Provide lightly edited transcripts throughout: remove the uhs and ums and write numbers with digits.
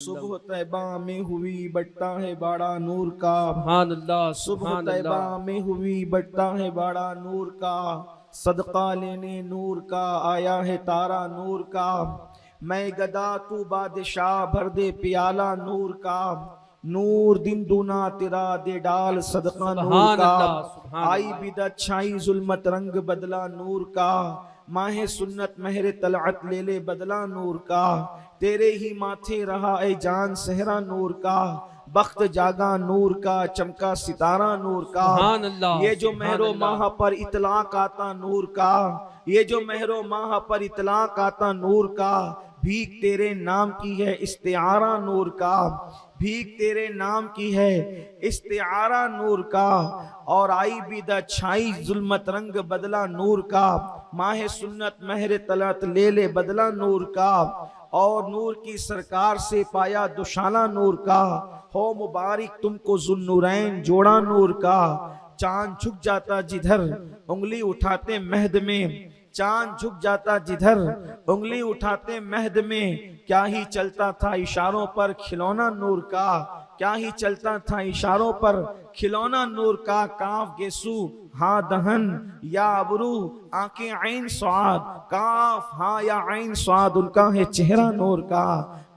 सुबह तैबा में हुई बटता है बाड़ा नूर का। सुभान अल्लाह, सुबह सुभान तैबा अल्लाह। में हुई बटता है बाड़ा नूर का। सदका लेने नूर का आया है तारा नूर का। मैं गदा तू बादशाह भर दे प्याला नूर का। नूर दिन दूना तेरा दे डाल सदका नूर सुभान का। अल्लाह, सुभान आई अल्लाह। बिदत छाई जुल्मत रंग बदला नूर का। माहे सुन्नत महरे तलअत ले ले बदला नूर का। तेरे ही माथे रहा ए जान सहरा नूर का। बख्त जागा नूर का चमका सितारा नूर का। सुभान अल्लाह, ये जो सुभान महरो अल्लाह। माह पर इतलाक आता नूर का। ये जो महरो माह पर इतलाक आता नूर का। भीख तेरे नाम की है इस्तिआरा नूर का। भीख तेरे नाम की है इस्तिआरा नूर का। और आई बिदा छाई जुल्मत रंग बदला नूर का। माहे सुन्नत महरे तलत ले ले बदला नूर का। और नूर की सरकार से पाया दुशाला नूर का। हो मुबारक तुमको जुन्नूरैन जोड़ा नूर का। चांद झुक जाता जिधर उंगली उठाते महद में। चांद झुक जाता जिधर उंगली उठाते महद में। क्या ही चलता था इशारों पर खिलौना नूर का। क्या ही चलता था इशारों पर खिलौना नूर का। काफ गेसू हाँ दहन या अबरू आंखें आइन स्वाद। काफ हाँ या आइन स्वाद उनका है चेहरा नूर का।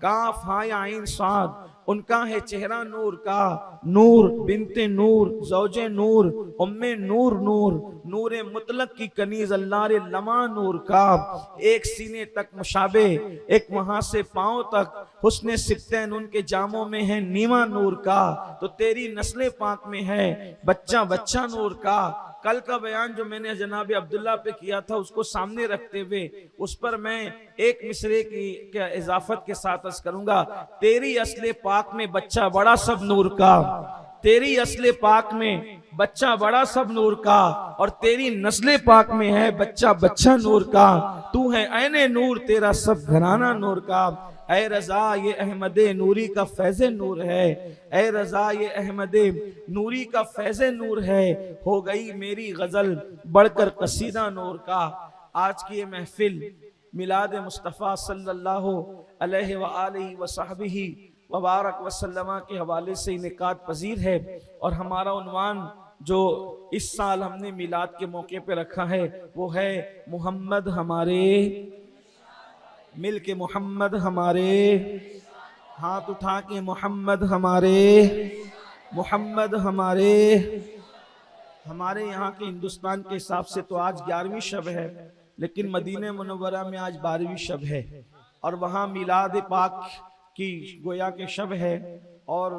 काफ हाँ या आइन स्वाद उनका है चेहरा नूर का। नूर बिनते नूर ज़ौजे नूर उम्मे नूर नूर नूरे मुतलक की कनीज अल्लाह रे लमा नूर का। एक सीने तक मुशाबे एक वहां से पांव तक हुस्ने सिफ्तैन उनके जामों में है नीमा नूर का। तो तेरी नस्ले पाक में है बच्चा बच्चा नूर का। कल का बयान जो मैंने जनाब अब्दुल्ला पे किया था उसको सामने रखते हुए उस पर मैं एक मिसरे की इजाफत के साथ अर्ज करूंगा। तेरी असले पाक में बच्चा बड़ा सब नूर का। तेरी असले पाक में बच्चा बड़ा सब नूर का। और तेरी नस्ले पाक में है बच्चा बच्चा नूर का। तू है ऐने नूर तेरा सब घराना नूर का। ऐ रजा ये अहमदे नूरी का फैज़े नूर है। ऐ रजा ये अहमदे नूरी का फैज़े नूर है। हो गई मेरी गजल बढ़कर कसीदा नूर का। आज की ये महफिल मिलाद मुस्तफ़ा सल्लल्लाहु अलैहि व आलिहि व सहबिही वबारक वसल्लमा के हवाले से इनेकाद पजीर है। और हमारा उन्वान जो इस साल हमने मिलाद के मौके पे रखा है वो है मोहम्मद हमारे मिल के मोहम्मद हमारे। हाथ उठा के मोहम्मद हमारे मोहम्मद हमारे। हमारे यहाँ के हिंदुस्तान के हिसाब से तो आज 11वीं शब है लेकिन मदीने मुनव्वरा में आज 12वीं शब है। और वहाँ मिलाद पाक की गोया के शब है। और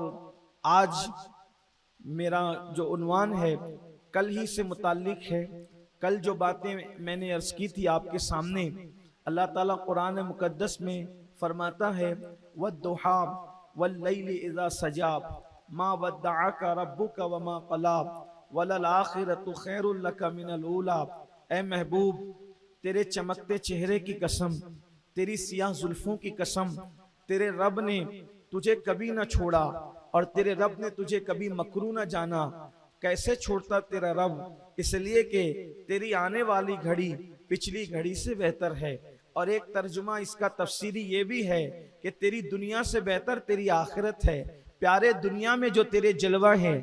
आज मेरा जो उन्वान है कल ही से मुताल्लिक है। कल जो बातें मैंने अर्ज की थी आपके सामने अल्लाह ताला कुरान मुकद्दस में फरमाता है वद्दुहा वल्लैलि इज़ा सजा मा वद्दअका रब्बुका वमा क़ला वलल आखिरतु खैरुल लका मिनल ऊला। ए महबूब तेरे चमकते चेहरे की कसम तेरी सियाह जुल्फों की कसम तेरे रब ने तुझे कभी ना छोड़ा और तेरे रब ने तुझे कभी मकरू ना जाना। कैसे छोड़ता तेरा रब? इसलिए कि तेरी आने वाली घड़ी पिछली घड़ी से बेहतर है। और एक तर्जुमा इसका तफसीरी ये भी है कि तेरी दुनिया से बेहतर तेरी आखिरत है। प्यारे दुनिया में जो तेरे जलवा है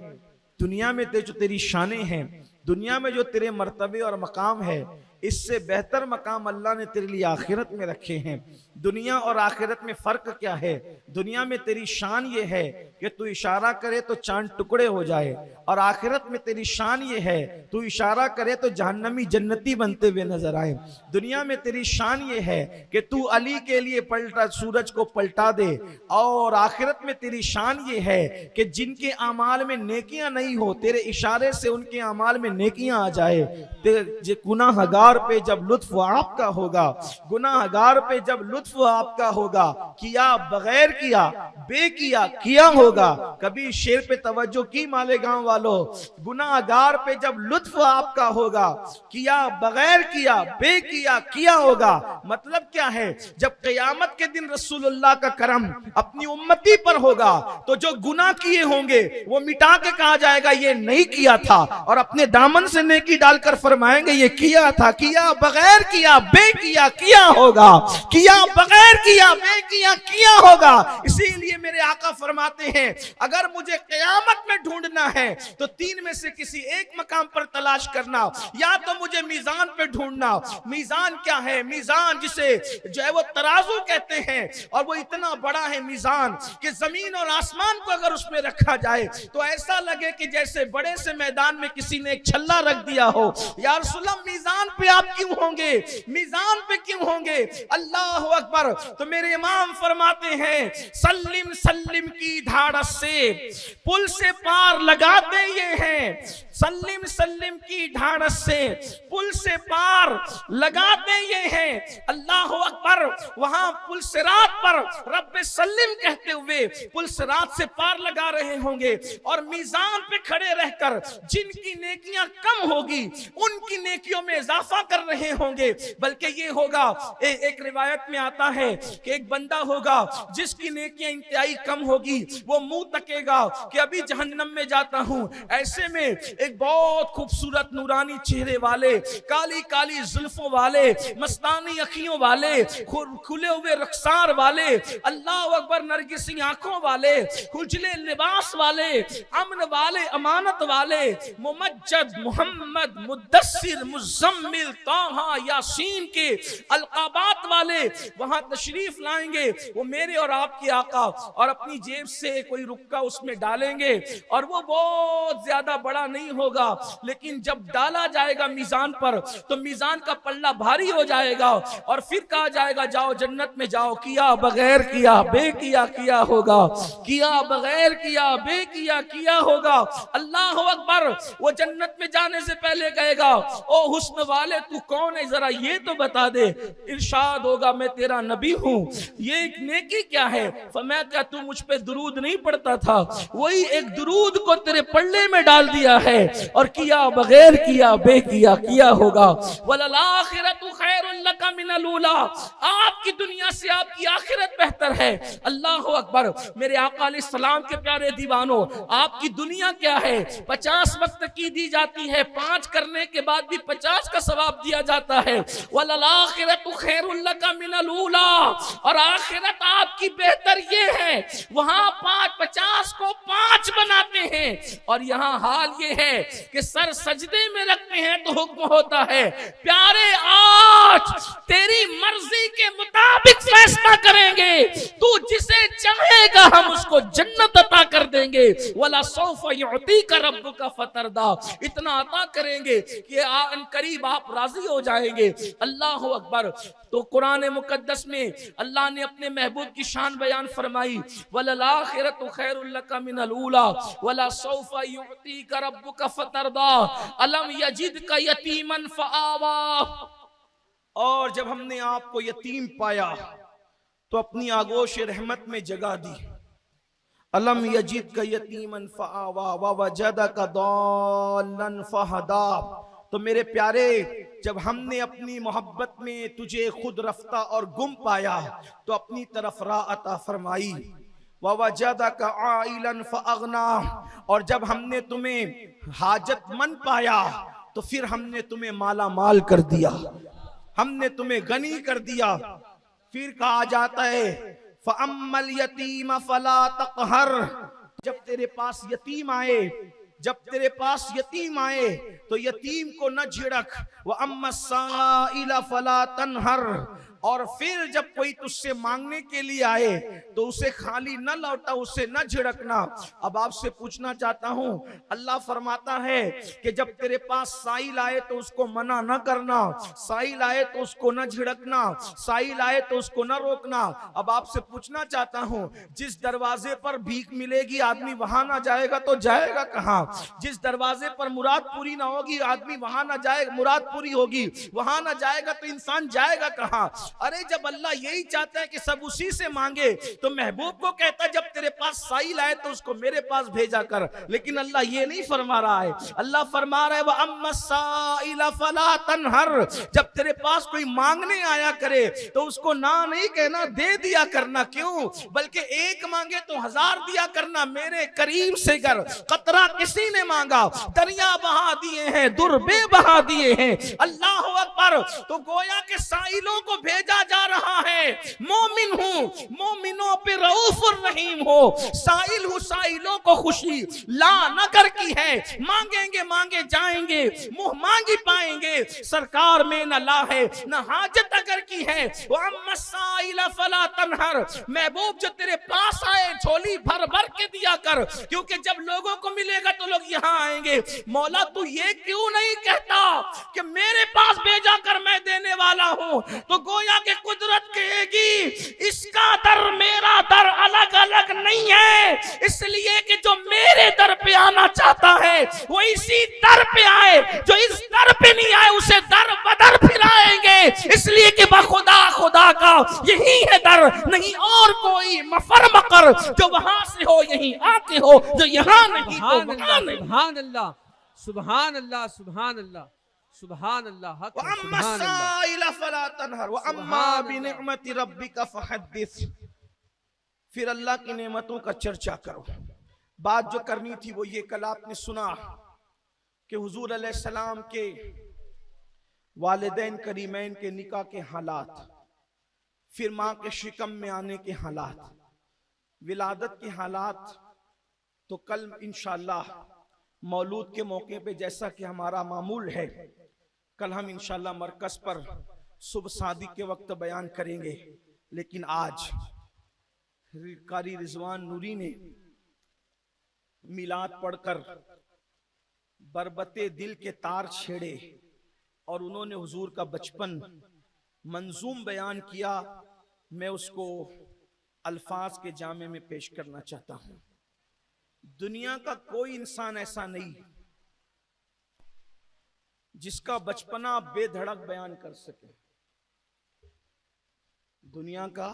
दुनिया में जो तेरी शानें हैं दुनिया में जो तेरे मर्तबे और मकाम है इससे बेहतर मकाम अल्लाह ने तेरे लिए आखिरत में रखे हैं। दुनिया और आखिरत में फर्क क्या है? दुनिया में तेरी शान ये है कि तू इशारा करे तो चांद टुकड़े हो जाए और आखिरत में तेरी शान ये है तू इशारा करे तो जहन्नमी जन्नती बनते हुए नजर आए। दुनिया में तेरी शान ये है कि तू अली के लिए पलटा सूरज को पलटा दे। और आखिरत में तेरी शान ये है कि जिनके अमाल में नेकियां नहीं हो तेरे इशारे से उनके अमाल में नेकियां आ जाए। तेरे गुनाहगार पे जब लुत्फ आपका होगा गुनाहगार पे जब लुत्फ आपका होगा किया बगैर किया बेकिया किया होगा। कभी शेर पे तवज्जो की मालेगांव वालों? गुनाहगार पे जब लुत्फ आपका होगा किया बगैर किया बेकिया किया होगा। मतलब क्या है? जब क़यामत के दिन रसूलुल्लाह का करम अपनी उम्मती पर होगा तो जो गुनाह किए होंगे वो मिटा के कहा जाएगा ये नहीं किया था और अपने दामन से नेकी डालकर फरमाएंगे ये किया था किया बगैर किया बे किया किया होगा, किया बगैर किया बे किया किया होगा। इसीलिए मेरे आका फरमाते हैं अगर मुझे क़यामत में ढूंढना है तो तीन में से किसी एक मकाम पर तलाश करना, या तो मुझे मीजान पे ढूंढना। मीजान क्या है? मीजान जिसे जो है वो तराजू कहते हैं, और वो इतना बड़ा है मीजान कि जमीन और आसमान को अगर उसमें रखा जाए तो ऐसा लगे कि जैसे बड़े से मैदान में किसी ने एक छल्ला रख दिया हो। या रसूलल्लाह मीजान पे आप क्यों होंगे? मीजान पे क्यों होंगे? अल्लाह अकबर। तो मेरे इमाम फरमाते हैं सल्लिम सल्लिम की धाड़स से पुल से पार लगाते ये हैं, सल्लिम सल्लिम की ढाढ़स से पुल से पार लगाते ये हैं। अल्लाह अकबर। वहां पुल सिरात पर रब्बे सल्लिम कहते हुए पुल सिरात से पार लगा रहे होंगे, और मीजान पे खड़े रहकर जिनकी नेकियां कम होगी उनकी नेकियों में इजाफा कर रहे होंगे। बल्कि ये होगा एक रिवायत में आता है कि एक बंदा होगा जिसकी नेकियां इंतहाई कम होगी, वो मुंह तकेगा कि अभी जहन्नम में जाता हूं। ऐसे में एक बहुत खूबसूरत नूरानी चेहरे वाले, काली काली जुल्फों वाले, मस्तानी अखियों वाले, खुले हुए रखसार वाले, अल्लाह अकबर, नरगिसी आंखों वाले, उजले लिबास वाले, अमन वाले, अमानत वाले, मुमज्जद, मोहम्मद, मुद्दस्सिर, मुज़म्मिल, ताहा, यासीन के अलकाबात वाले वहां तशरीफ लाएंगे। वो मेरे और आपके आका, और अपनी जेब से कोई रुक्का उसमें डालेंगे, और वो बहुत ज्यादा बड़ा नहीं होगा, लेकिन जब डाला जाएगा मीजान पर तो मीजान का पल्ला भारी हो जाएगा, और फिर कहा जाएगा जाओ जन्नत में जाओ। किया बगैर किया बे किया किया होगा, किया बगैर किया बे किया किया होगा। अल्लाह अकबर। वो जन्नत में जाने से पहले कहेगा ओ हुस्न वाले तू कौन है, जरा ये तो बता दे। इरशाद होगा मैं तेरा नबी हूं। ये एक नेकी क्या है? फरमाया क्या तू मुझ पे दुरूद नहीं पढ़ता था? वही एक दुरूद को तेरे पल्ले में डाल दिया है, और किया बगैर किया बे किया किया होगा। वलल आखिरतु खैरुल लका मिनल ऊला। आपकी दुनिया से आपकी आखिरत बेहतर है। अल्लाह अकबर। मेरे आका अलैहिस्सलाम के प्यारे दीवानों, आपकी दुनिया क्या है? 50 वक्त की दी जाती है, 5 करने के बाद भी 50 का सवाब दिया जाता है। वलल आखिरतु खैरुल लका मिनल ऊला। और आखिरत आपकी बेहतर ये है, वहां 50 को 5 बनाते हैं, और यहाँ हाल ये है कि सर सजदे में रखते हैं तो हुक्म होता है प्यारे आज तेरी मर्जी के मुताबिक फैसला करेंगे, तू जिसे चाहेगा हम उसको जन्नत अता कर देंगे। वला सौफा युतीका रब्बुका फतरदा। इतना अता करेंगे कि अन करीब आप राजी हो जाएंगे। अल्लाह अकबर। तो कुरान मुकद्दस में अल्लाह ने अपने महबूब की शान बयान फरमाई, वलल आखिरतु खैरुल लका मिनल ऊला वला सौफा युतीका रब्बुका फतरदा अलम यजिदका यतीमन फआवा। और जब हमने आपको यतीम पाया तो अपनी आगोश रहमत में जगा दी। अलम यजिदका यतीमन फआवा व वजदका दाल्लन फहदा। तो मेरे प्यारे, जब हमने अपनी मोहब्बत में तुझे खुद रफ्ता और गुम पाया तो अपनी तरफ राह अता फरमाई। ववजदका आइलन फअगना। और जब हमने तुम्हें हाजतमंद पाया तो फिर हमने तुम्हें माला माल कर दिया, हमने तुम्हें गनी कर दिया। फिर कहा जाता है फअम्मल यतीम फला तक़हर। जब तेरे पास यतीम आए, जब तेरे पास यतीम आए तो यतीम को न झिड़क। व अम्मा साइला फला तनहर। और फिर जब कोई तुझसे मांगने के लिए आए तो उसे खाली न लौटा, उसे न झिड़कना। अब आपसे पूछना चाहता हूं, अल्लाह फरमाता है कि जब तेरे पास साइल आए तो उसको मना न करना, साइल आए तो उसको न झिड़कना, साइल आए तो उसको न रोकना। अब आपसे पूछना चाहता हूं, जिस दरवाजे पर भीख मिलेगी आदमी वहां ना जाएगा तो जाएगा कहां? जिस दरवाजे पर मुराद पूरी ना होगी आदमी वहां ना जाएगा, मुराद पूरी होगी वहां ना जाएगा तो इंसान जाएगा कहां? अरे जब अल्लाह यही चाहता है कि सब उसी से मांगे तो महबूब को कहता जब तेरे पास साइल आए तो उसको मेरे पास भेजा कर, लेकिन अल्लाह ये नहीं फरमा रहा है। अल्लाह फरमा रहा है व अम्मा साइला फला तनहर, जब तेरे पास कोई मांगने आया करे तो उसको ना नहीं कहना, दे दिया करना। क्यों? बल्कि एक मांगे तो 1000 दिया करना। मेरे करीम से कर, कतरा किसी ने मांगा दरिया बहा दिए हैं, दुर्बे बहा दिए हैं। अल्लाह अकबर। तो गोया के साइलों को भेजा जा रहा है, मोमिन हूं, मोमिनों पे रऊफुर रहीम हो, साइल हूं, साइलों को खुशी ला नगर की है। मांगेंगे मांगे जाएंगे, मुंह मांगी पाएंगे। सरकार में न ला है न हाजत अगर की है। फला तनहर, महबूब जो तेरे पास आए झोली भर भर के दिया कर, क्योंकि जब लोगों को मिलेगा तो लोग यहाँ आएंगे। मौला तू ये क्यों नहीं कहता कि मेरे पास भेजा कर, मैं देने वाला हूं? तो गोया के कुदरत कहेगी इसका दर मेरा दर अलग अलग नहीं है, इसलिए कि जो मेरे दर पे आना चाहता है वो इसी दर पे आए, जो इस दर पे नहीं आए उसे दर बदर फिराएंगे। इसलिए कि बखुदा खुदा का यही है दर, नहीं और कोई। मफर मकर जो वहां से हो यहीं आके हो, जो यहाँ नहीं तो वहां नहीं। सुभान अल्लाह, सुभान अल्लाह, सुभान अल्लाह, सुभान अल्लाह, हक है, सुभान अल्लाह। फला तनहर व अम्मा बिनिअमति रब्बिका फहद्दिस, फिर अल्लाह की नेमतों का चर्चा करो। बात जो करनी थी वो ये, कल आपने सुना कि हुजूर अलैहिस्सलाम के वालिदैन करीमैन के निकाह के हालात, फिर माँ के शिकम में आने के हालात, विलादत के हालात। तो कल इंशाअल्लाह मौलूद के मौके पे जैसा कि हमारा मामूल है, कल हम इंशाअल्लाह मरकज पर सुबह शादी के वक्त बयान करेंगे। लेकिन आज कारी रिजवान नूरी ने मिलाद पढ़कर बरबते दिल के तार छेड़े और उन्होंने हुजूर का बचपन मंजूम बयान किया। मैं उसको अल्फाज के जामे में पेश करना चाहता हूं। दुनिया का कोई इंसान ऐसा नहीं जिसका बचपना बेधड़क बयान कर सके। दुनिया का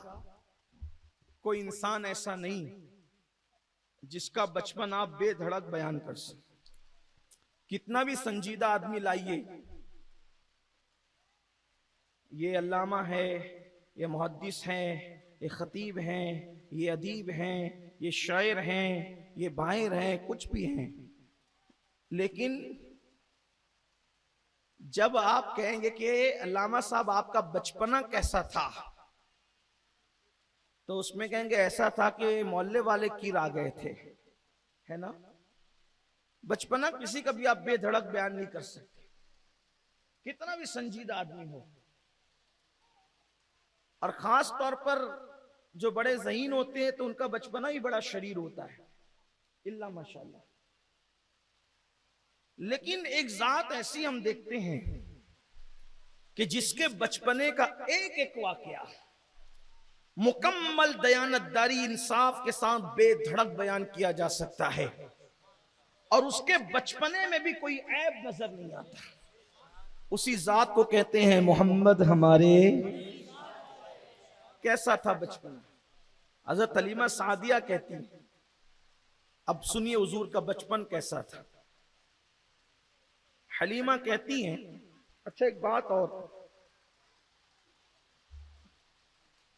कोई इंसान ऐसा नहीं जिसका बचपन आप बेधड़क बयान कर सके। कितना भी संजीदा आदमी लाइए, ये अल्लामा है, ये मुहद्दिस हैं, ये खतीब हैं, ये अदीब हैं, ये शायर हैं, ये बाहिर हैं, कुछ भी हैं, लेकिन जब आप कहेंगे कि अल्लामा साहब आपका बचपना कैसा था, तो उसमें कहेंगे ऐसा था कि मोहल्ले वाले कीर आ गए थे, है ना। बचपना किसी का भी आप बेधड़क बयान नहीं कर सकते, कितना भी संजीदा आदमी हो। और खास तौर पर जो बड़े ज़हीन होते हैं तो उनका बचपना ही बड़ा शरीर होता है, इल्ला माशाल्लाह। लेकिन एक जात ऐसी हम देखते हैं कि जिसके बचपने का एक एक वाकया मुकम्मल दयानतदारी इंसाफ के साथ बेधड़क बयान किया जा सकता है, और उसके बचपने में भी कोई ऐब नजर नहीं आता। उसी जात को कहते हैं मोहम्मद हमारे कैसा था बचपन। हज़रत हलीमा सादिया कहती है, अब सुनिए हुजूर का बचपन कैसा था। हलीमा कहती हैं, अच्छा एक बात और,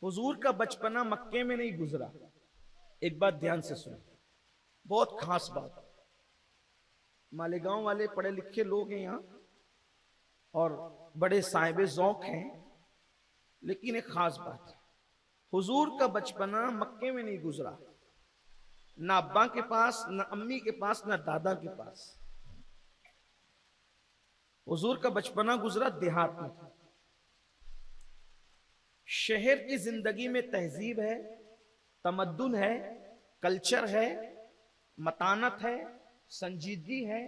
हुजूर का बचपना मक्के में नहीं गुजरा। एक बात ध्यान से सुनो, बहुत खास बात। मालेगांव वाले पढ़े लिखे लोग हैं यहाँ और बड़े साहिब ज़ौक़ हैं, लेकिन एक खास बात, हुजूर का बचपना मक्के में नहीं गुजरा, ना अब्बा के पास, ना अम्मी के पास, ना दादा के पास। हुजूर का बचपना गुजरा देहात में। शहर की जिंदगी में तहजीब है, तमद्दुन है, कल्चर है, मतानत है, संजीदगी है,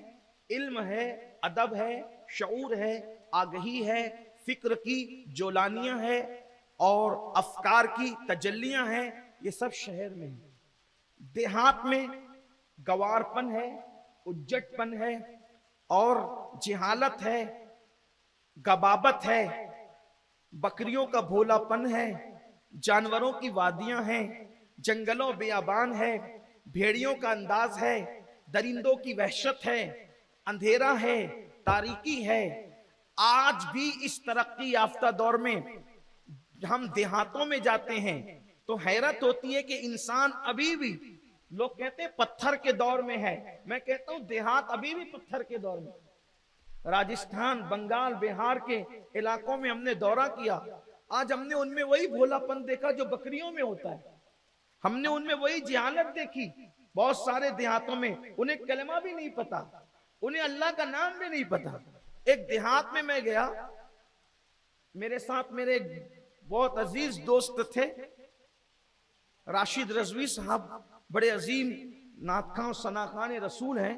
इल्म है, अदब है, शऊर है, आगही है, फिक्र की जोलानियां है और अफकार की तजल्लियां हैं। ये सब शहर में है। देहात में गवारपन है, उज्जटपन है और जिहालत है, गबाबत है बकरियों का भोलापन है, जानवरों की वादियां हैं, जंगलों बेयाबान है, भेड़ियों का अंदाज है, दरिंदों की वहशत है, अंधेरा है, तारीकी है। आज भी इस तरक्की याफ्ता दौर में हम देहातों में जाते हैं तो हैरत होती है कि इंसान अभी भी, लोग कहते हैं पत्थर के दौर में है, मैं कहता हूं देहात अभी भी पत्थर के दौर में। राजस्थान, बंगाल, बिहार के इलाकों में हमने दौरा किया, आज हमने उनमें वही भोलापन देखा जो बकरियों में होता है। हमने उनमें वही जहालत देखी। बहुत सारे देहातों में उन्हें कलमा भी नहीं पता, उन्हें अल्लाह का नाम भी नहीं पता। एक देहात में मैं गया, मेरे साथ मेरे बहुत अजीज दोस्त थे, राशिद रजवी साहब, बड़े अजीम नातखां सनाखान रसूल हैं।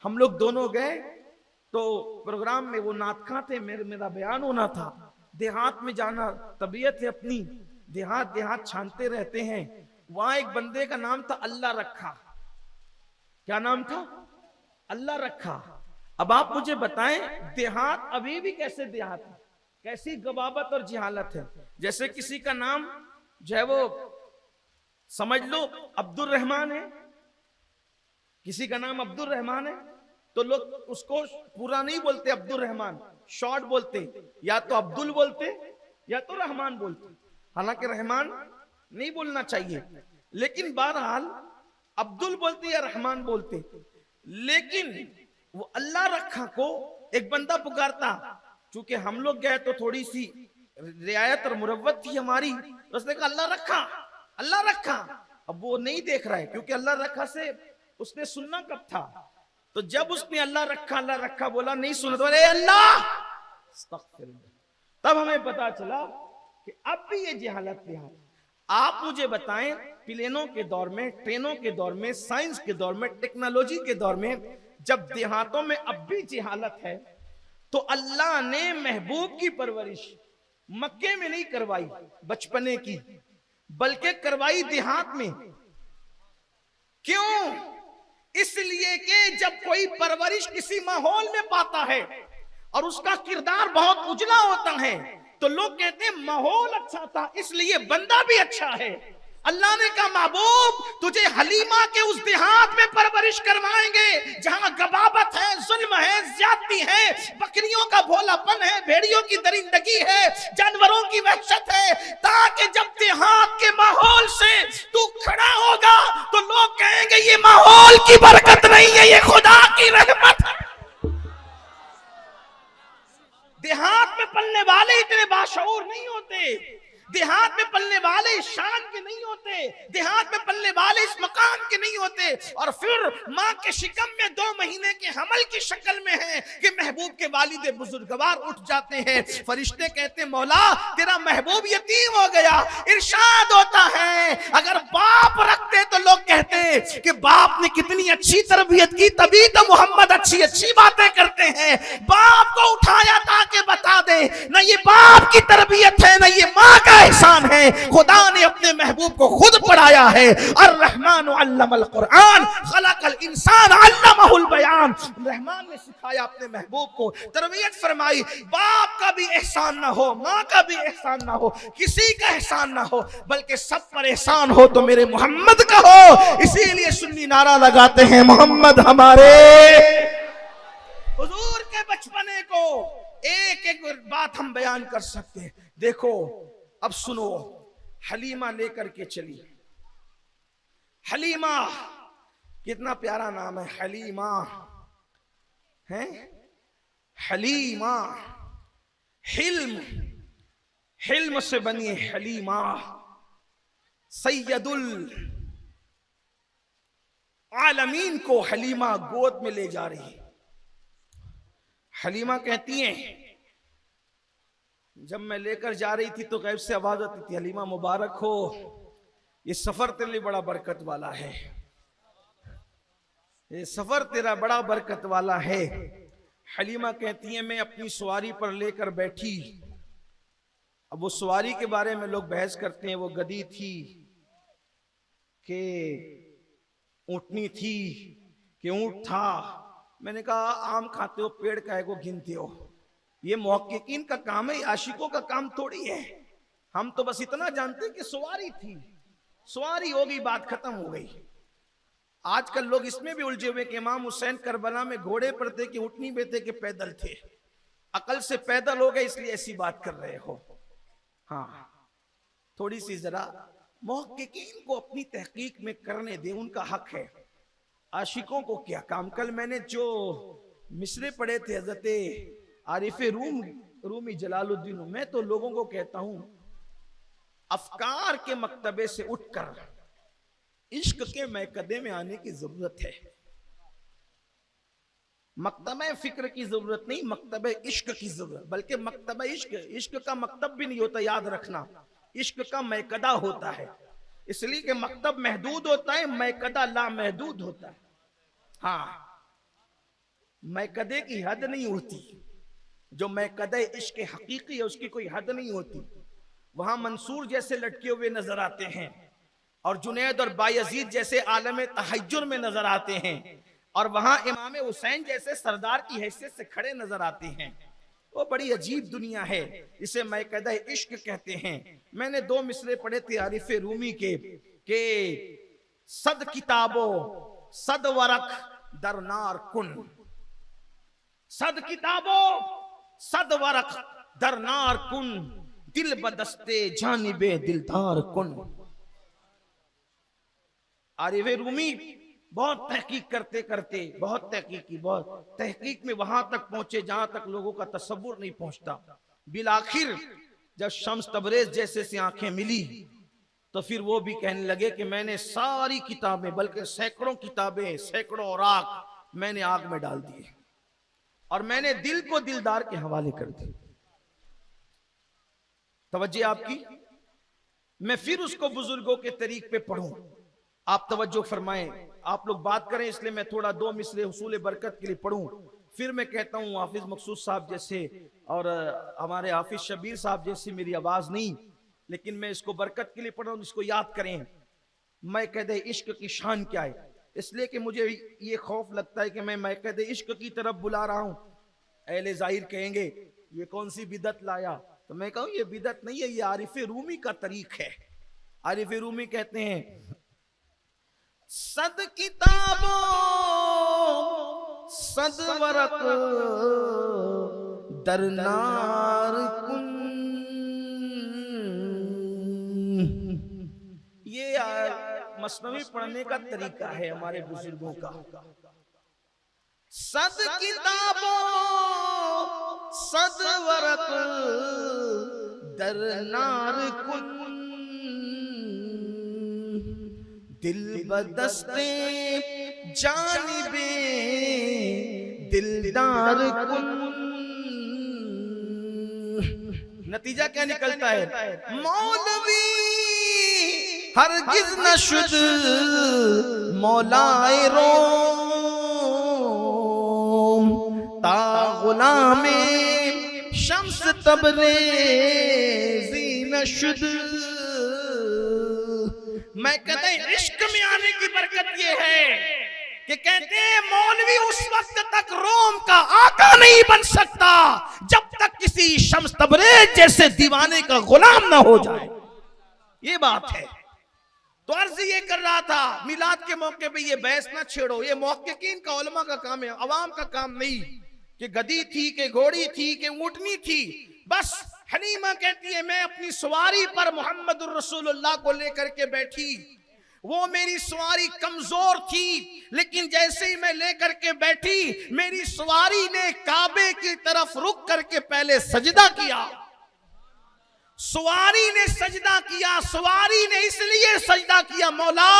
हम लोग दोनों गए तो प्रोग्राम में वो नातखां थे, मेरा बयान होना था। देहात में जाना, तबीयत है अपनी, देहात देहात छानते रहते हैं। वहां एक बंदे का नाम था अल्लाह रखा। क्या नाम था? अल्लाह रखा। अब आप मुझे बताएं, देहात अभी भी कैसे देहात है, कैसी गबाबत और जहालत है। जैसे किसी का नाम जो है वो समझ लो अब्दुल रहमान है, किसी का नाम अब्दुल रहमान है तो लोग उसको पूरा नहीं बोलते अब्दुल रहमान, शॉर्ट बोलते, या तो अब्दुल बोलते या तो रहमान बोलते। हालांकि रहमान नहीं बोलना चाहिए, लेकिन बहरहाल अब्दुल बोलते या रहमान बोलते। लेकिन वो अल्लाह रखा को एक बंदा पुकारता, चूंकि हम लोग गए तो थोड़ी सी रियायत और मुरव्वत थी हमारी, तो उसने कहा अल्लाह रखा, अल्लाह रखा। अब वो नहीं देख रहा है, क्योंकि अल्लाह रखा से उसने सुनना कब था। तो जब उसने अल्लाह रखा बोला, नहीं सुना तो अरे अल्लाह, तब हमें पता चला कि अब भी ये जहालत है। आप मुझे बताएं, प्लेनों के दौर में, ट्रेनों के दौर में, साइंस के दौर में, टेक्नोलॉजी के दौर में जब देहातों में अब भी जहालत है, तो अल्लाह ने महबूब की परवरिश मक्के में नहीं करवाई बचपने की, बल्कि करवाई देहात में। क्यों? इसलिए कि जब कोई परवरिश किसी माहौल में पाता है और उसका किरदार बहुत उजला होता है, तो लोग कहते हैं माहौल अच्छा था इसलिए बंदा भी अच्छा है। अल्लाह ने कहा महबूब तुझे हलीमा के उस देहात में परवरिश करवाएंगे जहां गबाबत है, जुल्म है, ज्यादती है, बकरियों का भोलापन है, भेड़ियों की दरिंदगी है, जानवरों की वहशत है, ताकि जब देहात के माहौल से तू खड़ा होगा तो लोग कहेंगे ये माहौल की बरकत नहीं है, ये खुदा की रहमत है। देहात में पलने वाले इतने बाशऊर नहीं होते, देहात में पलने वाले इस शान के नहीं होते, देहात में पलने वाले इस मकाम के नहीं होते, और फिर माँ के शिकम में 2 महीने के हमल की शक्ल में है कि महबूब के वालिद बुजुर्गवार उठ जाते हैं। फरिश्ते कहते हैं मौला तेरा महबूब यतीम हो गया। इरशाद होता है अगर बाप रखते तो लोग कहते कि बाप ने कितनी अच्छी तरबियत की, तभी तो मोहम्मद अच्छी अच्छी बातें करते हैं। बाप को उठाया ताकि बता दे ना ये बाप की तरबियत है ना ये माँ का एहसान है। खुदा ने अपने महबूब को खुद पढ़ाया है, अर्रहमान अल्लमल कुरान खलकल इंसान अल्लमहुल बयान। रहमान ने सिखाया अपने महबूब को, तरबियत फरमाई। बाप का भी एहसान ना हो, माँ का भी एहसान ना हो, किसी का एहसान ना हो, बल्कि सब पर एहसान हो तो मेरे मोहम्मद का हो। इसीलिए सुन्नी नारा लगाते हैं मोहम्मद हमारे। हुजूर के बचपने को एक एक बात हम बयान कर सकते हैं। देखो अब सुनो, हलीमा लेकर के चली। हलीमा कितना प्यारा नाम है, हलीमा है, हलीमा, हिल्म, हिल्म से बनी हलीमा। सैयदुल आलमीन को हलीमा गोद में ले जा रही। हलीमा कहती हैं जब मैं लेकर जा रही थी तो गैब से आवाज आती थी, हलीमा मुबारक हो, ये सफर तेरे लिए बड़ा बरकत वाला है, ये सफर तेरा बड़ा बरकत वाला है। हलीमा कहती है मैं अपनी सवारी पर लेकर बैठी। अब वो सवारी के बारे में लोग बहस करते हैं, वो गधी थी कि ऊंटनी थी कि ऊंट था। मैंने कहा आम खाते हो, पेड़ काहे को गिनते हो? ये मुहक्किकीन का काम है, आशिकों का काम थोड़ी है। हम तो बस इतना जानते हैं कि सवारी थी, सवारी हो गई, बात खत्म हो गई। आजकल लोग इसमें भी उलझे हुए कि इमाम हुसैन करबला में घोड़े पर थे कि ऊँटनी पे थे कि पैदल थे। अकल से पैदल हो गए इसलिए ऐसी बात कर रहे हो। हाँ, थोड़ी सी जरा मुहक्किकीन को अपनी तहकीक में करने दे, उनका हक है। आशिकों को क्या काम। कल मैंने जो मिसरे पढ़े थे हजरत आरिफ रूमी जलालुद्दीन, मैं तो लोगों को कहता हूं अफकार के मकतबे से उठकर इश्क के मैकदे में आने की जरूरत है। मकतबे फिक्र की जरूरत नहीं, मकतबे इश्क की जरूरत, बल्कि मकतबे इश्क, इश्क का मकतब भी नहीं होता, याद रखना, इश्क का मैकदा होता है। इसलिए कि मकतब महदूद होता है, मैकदा ला महदूद होता है। हाँ, मैकदे की हद नहीं होती, जो मैकदे इश्क हकीकी है उसकी कोई हद नहीं होती। वहां मंसूर जैसे लटके हुए नजर आते हैं और जुनैद और बायजीद जैसे आलम तहज्जुर में नजर आते हैं, और वहां इमाम हुसैन जैसे सरदार की हैसियत से खड़े नजर आते हैं। वो बड़ी अजीब दुनिया है, इसे मैकदा इश्क कहते हैं। मैंने 2 मिसरे पढ़े थे आरिफ रूमी के सद किताबो सद वरक दरनार कुन, सद किताबो सद वरक दरनार कुन, दिल बदस्ते जानिबे दिलदार कुन। आरिफ रूमी बहुत तहकीक करते करते, बहुत तहकीक की, बहुत तहकीक में वहां तक पहुंचे जहां तक लोगों का तसव्वुर नहीं पहुंचता। बिलाखिर जब शम्स तबरेज जैसे से आंखें मिली तो फिर वो भी कहने लगे कि मैंने सारी किताबें, बल्कि सैकड़ों किताबें, सैकड़ों औराक मैंने आग में डाल दिए और मैंने दिल को दिलदार के हवाले कर दी। तवज्जो आपकी, मैं फिर उसको बुजुर्गों के तरीक पे पढ़ूं, आप तवज्जो फरमाएं। आप लोग बात करें इसलिए मैं थोड़ा 2 मिसरे हुसूल बरकत के लिए पढ़ूं। फिर मैं कहता हूं हाफिज मकसूद साहब जैसे और हमारे हाफिज शबीर साहब जैसी मेरी आवाज नहीं, लेकिन मैं इसको बरकत के लिए पढ़ रहा हूं, इसको याद करें। मैं कहते इश्क की शान क्या है, इसलिए कि मुझे ये खौफ लगता है कि मैं कहते इश्क की तरफ बुला रहा हूं। अहले ज़ाहिर कहेंगे ये कौन सी बिदत लाया, तो मैं कहूं ये बिदत नहीं है, ये आरिफ रूमी का तरीक है। आरिफ रूमी कहते हैं सद किताबो सद वरक दरनार कुन। ये मसनवी पढ़ने का तरीका है हमारे बुजुर्गों का। सद किताबो सद वरक दरनार कुन, दिल बदस्ते जानिबे दिलदार कुन। नतीजा क्या निकलता है, मौलवी हरगिज न शुद मौलाए रोम, ता गुलामे शम्स तबरेज़ी न शुद। मैं कहते हैं इश्क में आने की बरकत ये है कि कहते हैं मौलवी उस वक्त तक रोम का आका नहीं बन सकता जब तक किसी शम्स तबरेज जैसे दीवाने का गुलाम ना हो जाए। ये बात है। तो अर्ज ये कर रहा था मिलाद के मौके पे ये बहस ना छेड़ो, ये मुहक्किकीन का, उलमा का काम है, अवाम का काम नहीं कि गधी थी कि घोड़ी थी कि ऊँटनी थी। बस हलीमा कहती है मैं अपनी सवारी पर मोहम्मद रसूलुल्लाह को लेकर के बैठी, वो मेरी सवारी कमजोर थी, लेकिन जैसे ही मैं लेकर के बैठी मेरी सवारी ने काबे की तरफ रुक करके पहले सजदा किया। सवारी ने सजदा किया, सवारी ने इसलिए सजदा किया मौला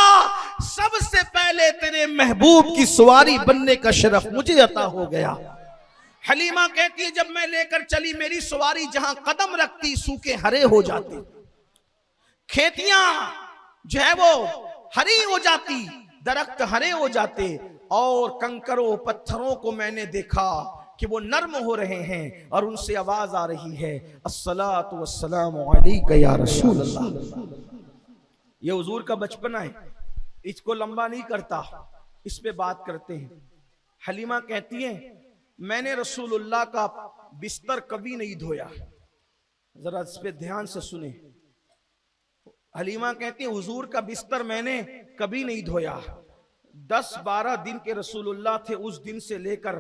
सबसे पहले तेरे महबूब की सवारी बनने का शरफ मुझे अता हो गया। हलीमा कहती है जब मैं लेकर चली मेरी सवारी जहां कदम रखती सूखे हरे हो जाते, खेतियां जो है वो हरी हो जाती, दरख्त हरे हो जाते, और कंकरों पत्थरों को मैंने देखा कि वो नर्म हो रहे हैं और उनसे आवाज आ रही है अस्सलातु वस्सलामु अलैका या रसूल अल्लाह। ये हुजूर का बचपना है, इसको लंबा नहीं करता, इस पे बात करते हैं। हलीमा कहती है मैंने रसूलुल्लाह का बिस्तर कभी नहीं धोया। जरा इस पे ध्यान से सुने। हलीमा कहती है हुजूर का बिस्तर मैंने कभी नहीं धोया। 10-12 दिन के रसूलुल्लाह थे। उस दिन से लेकर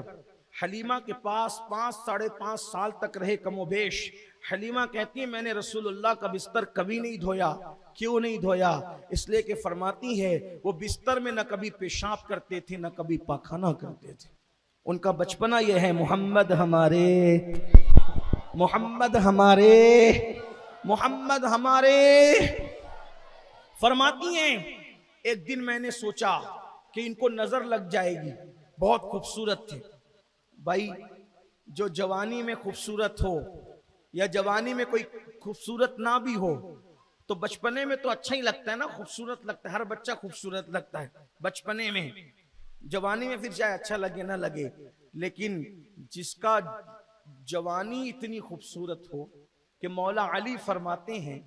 हलीमा के पास 5-5.5 साल तक रहे कमोबेश। हलीमा कहती है मैंने रसूलुल्लाह का बिस्तर कभी नहीं धोया। क्यों नहीं धोया? इसलिए कि फरमाती है वो बिस्तर में न कभी पेशाब करते थे न कभी पाखाना करते थे। उनका बचपना यह है, मोहम्मद हमारे, मोहम्मद हमारे, मोहम्मद हमारे। फरमाती हैं एक दिन मैंने सोचा कि इनको नजर लग जाएगी, बहुत खूबसूरत थे। भाई जो जवानी में खूबसूरत हो या जवानी में कोई खूबसूरत ना भी हो तो बचपने में तो अच्छा ही लगता है ना, खूबसूरत लगता है। हर बच्चा खूबसूरत लगता है बचपने में। जवानी में फिर चाहे अच्छा लगे ना लगे, लेकिन जिसका जवानी इतनी खूबसूरत हो कि मौला अली फरमाते हैं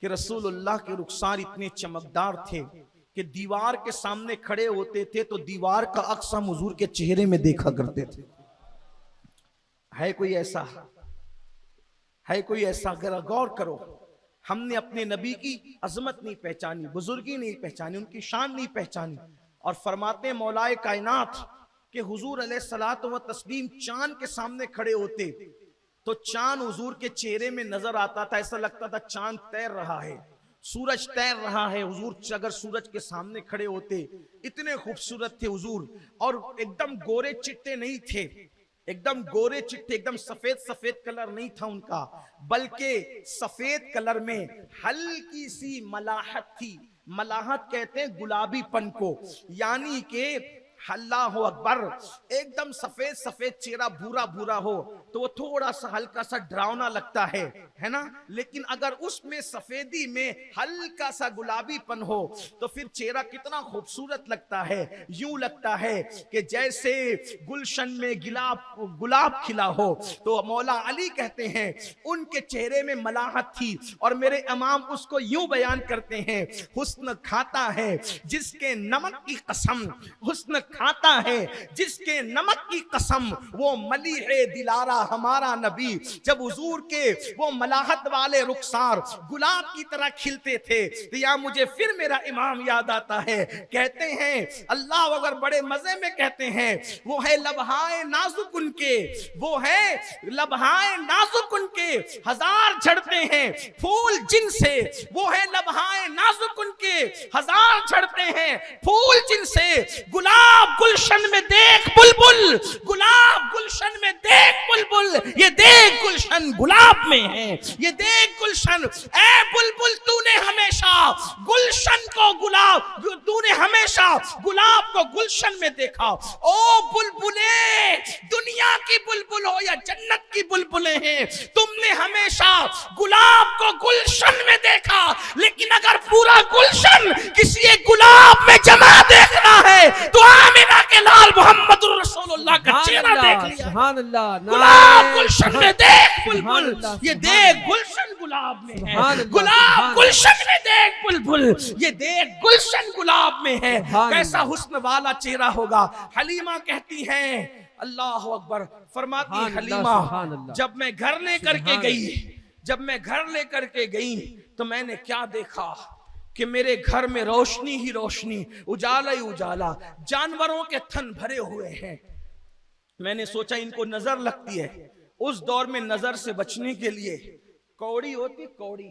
कि रसूलुल्लाह के रुखसार इतने चमकदार थे कि दीवार के सामने खड़े होते थे तो दीवार का अक्स हम हुजूर के चेहरे में देखा करते थे। है कोई ऐसा? है कोई ऐसा? अगर गौर करो, हमने अपने नबी की अजमत नहीं पहचानी, बुजुर्गी नहीं पहचानी, उनकी शान नहीं पहचानी। और फरमाते मौलाए कायनात के हुजूर अलैहिस्सलातु व तस्लीम चांद के सामने खड़े होते तो चांद हुजूर के चेहरे में नजर आता था। ऐसा लगता था चांद तैर रहा है, सूरज तैर रहा है। हुजूर अगर सूरज के सामने खड़े होते, इतने खूबसूरत थे हुजूर। और एकदम गोरे चिट्टे नहीं थे, एकदम गोरे चिट्टे, एकदम सफेद सफेद कलर नहीं था उनका, बल्कि सफेद कलर में हल्की सी मलाहत थी। मलाहत कहते हैं गुलाबीपन को, यानी कि अल्लाह अकबर, एकदम सफेद सफेद चेहरा भूरा भूरा हो तो वो थोड़ा सा हल्का सा डरावना लगता है ना। लेकिन अगर उसमें सफेदी में हल्का सा गुलाबीपन हो तो फिर चेहरा कितना खूबसूरत लगता है। यूं लगता है कि जैसे गुलशन में गुलाब खिला हो। तो मौला अली कहते हैं उनके चेहरे में मलाहत थी। और मेरे इमाम उसको यूं बयान करते हैं, हुस्न खाता है जिसके नमक की कसम, हुस्न खाता है जिसके नमक की कसम, वो मलीह दिलारा हमारा नबी। जब हुजूर के वो मलाहत वाले रुखसार गुलाब की तरह खिलते थे तो या मुझे फिर मेरा इमाम याद आता है। कहते हैं अल्लाह अगर बड़े मजे में कहते हैं, वो है लबहाए नाजुक उनके, वो है लबहाए नाजुक उनके, हजार झड़ते हैं फूल जिनसे, वो है लबहाए नाजुक उनके, हजार झड़ते हैं फूल जिनसे। गुलाब गुलशन में देख बुलबुल, गुलाब गुलशन में देख बुलबुल, ये देख गुलशन गुलाब में है, ये देख गुलशन। ए बुलबुल तूने हमेशा गुलशन को गुलाब, तूने हमेशा गुलाब को गुलशन में देखा। ओ बुलबुले, दुनिया की बुलबुल हो या जन्नत की बुलबुलें हैं, तुमने हमेशा गुलाब को गुलशन में देखा। लेकिन अगर पूरा गुलशन किसी एक गुलाब में जमा देखना है तो आमिना के लाल मोहम्मद रसूलुल्लाह का चेहरा देख लिया। सुभान अल्लाह। गुलाब गुलशन में देख बुलबुल, ये देख गुलशन गुलाब में है। गुलाब गुलशन में देख बुलबुल, ये देख गुलशन गुलाब में है। कैसा हुस्न वाला चेहरा होगा। हलीमा कहती है अल्लाह अकबर, फरमाती हलीमा जब मैं घर लेकर के गई, जब मैं घर लेकर के गई तो मैंने क्या देखा कि मेरे घर में रोशनी ही रोशनी, उजाला ही उजाला, जानवरों के थन भरे हुए हैं। मैंने सोचा इनको नजर लगती है। उस दौर में नजर से बचने के लिए कौड़ी होती, कौड़ी,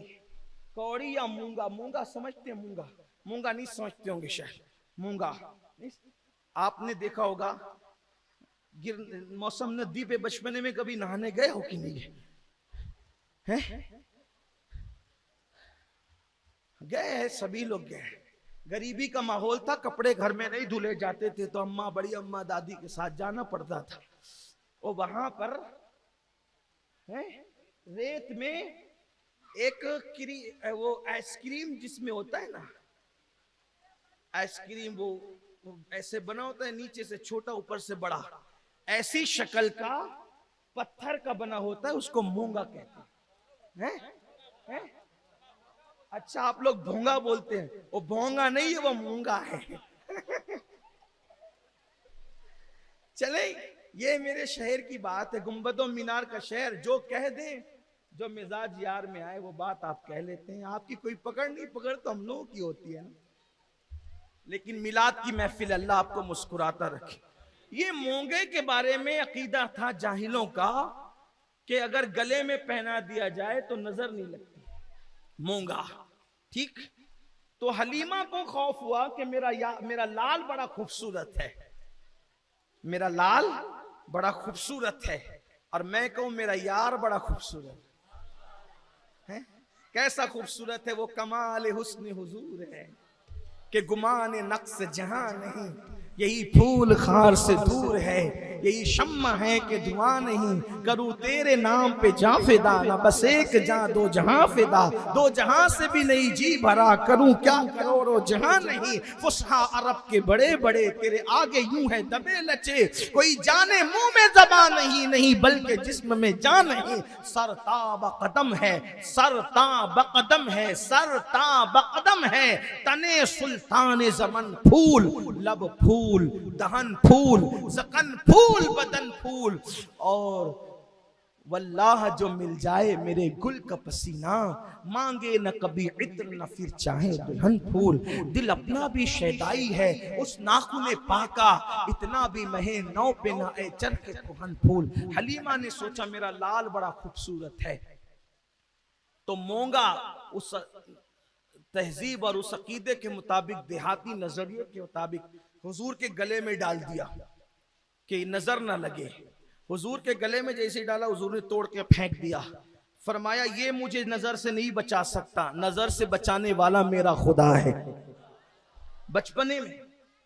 कौड़ी या मूंगा, मूंगा समझते हैं? मूंगा, मूंगा नहीं समझते होंगे शायद। मूंगा आपने देखा होगा, मौसम नदी पे बचपने में कभी नहाने गए हो कि नहीं? हैं? गए, सभी लोग गए। गरीबी का माहौल था, कपड़े घर में नहीं धुले जाते थे तो अम्मा, बड़ी अम्मा, दादी के साथ जाना पड़ता था। और वहां पर है रेत में एक वो आइसक्रीम जिसमें होता है ना, आइसक्रीम वो ऐसे बना होता है, नीचे से छोटा ऊपर से बड़ा, ऐसी शक्ल का पत्थर का बना होता है, उसको मूंगा कहते हैं। अच्छा आप लोग भोंगा बोलते हैं, वो भोंगा नहीं है, वो मूंगा है। चले ये मेरे शहर की बात है, गुंबदों मीनार का शहर। जो कह दे, जो मिजाज यार में आए वो बात आप कह लेते हैं। आपकी कोई पकड़ नहीं, पकड़ तो हम लोगों की होती है ना। लेकिन मिलाद की महफिल, अल्लाह आपको मुस्कुराता रखे। ये मोंगे के बारे में अकीदा था जाहिलों का कि अगर गले में पहना दिया जाए तो नजर नहीं लगती, मोंगा। ठीक, तो हलीमा को खौफ हुआ कि मेरा लाल बड़ा खूबसूरत है, मेरा लाल बड़ा खूबसूरत है, और मैं कहूं मेरा यार बड़ा खूबसूरत है। कैसा खूबसूरत है वो? कमाल हुस्न हुजूर है कि गुमान नक्स जहां नहीं, यही फूल खार से दूर है, यही शम्मा है कि धुआं नहीं, करूं तेरे नाम पे जा फिदा, ना बस एक जा दो जहां फिदा, दो जहां से भी नहीं जी भरा, करूं क्या करोड़ों जहां नहीं। फुसहा अरब के बड़े बड़े तेरे आगे यूं है दबे लचे, कोई जाने मुंह में ज़बान नहीं, नहीं बल्कि जिस्म में जान नहीं। सरताब कदम है, सरताब कदम है, सरताब कदम है, तने सुल्तान ज़मन फूल, लब फूल, दहन फूल, ज़कन फूल, बदन फूल। और वल्लाह जो मिल जाए मेरे गुल का पसीना, मांगे न कभी इत्र न फिर चाहे दुल्हन फूल। दिल अपना भी शैदाई है उस नाखूने पाका, इतना भी महे नौ पे ना ए चरखे कुहन फूल। हलीमा ने सोचा मेरा लाल बड़ा खूबसूरत है, तो मोंगा उस तहजीब और उस अकीदे के मुताबिक, देहाती नजरिए के मुताबिक हुजूर के गले में डाल दिया कि नजर ना लगे। हुजूर के गले में जैसे ही डाला, हुजूर ने तोड़ के फेंक दिया। फरमाया ये मुझे नजर से नहीं बचा सकता, नजर से बचाने वाला मेरा खुदा है। बचपने में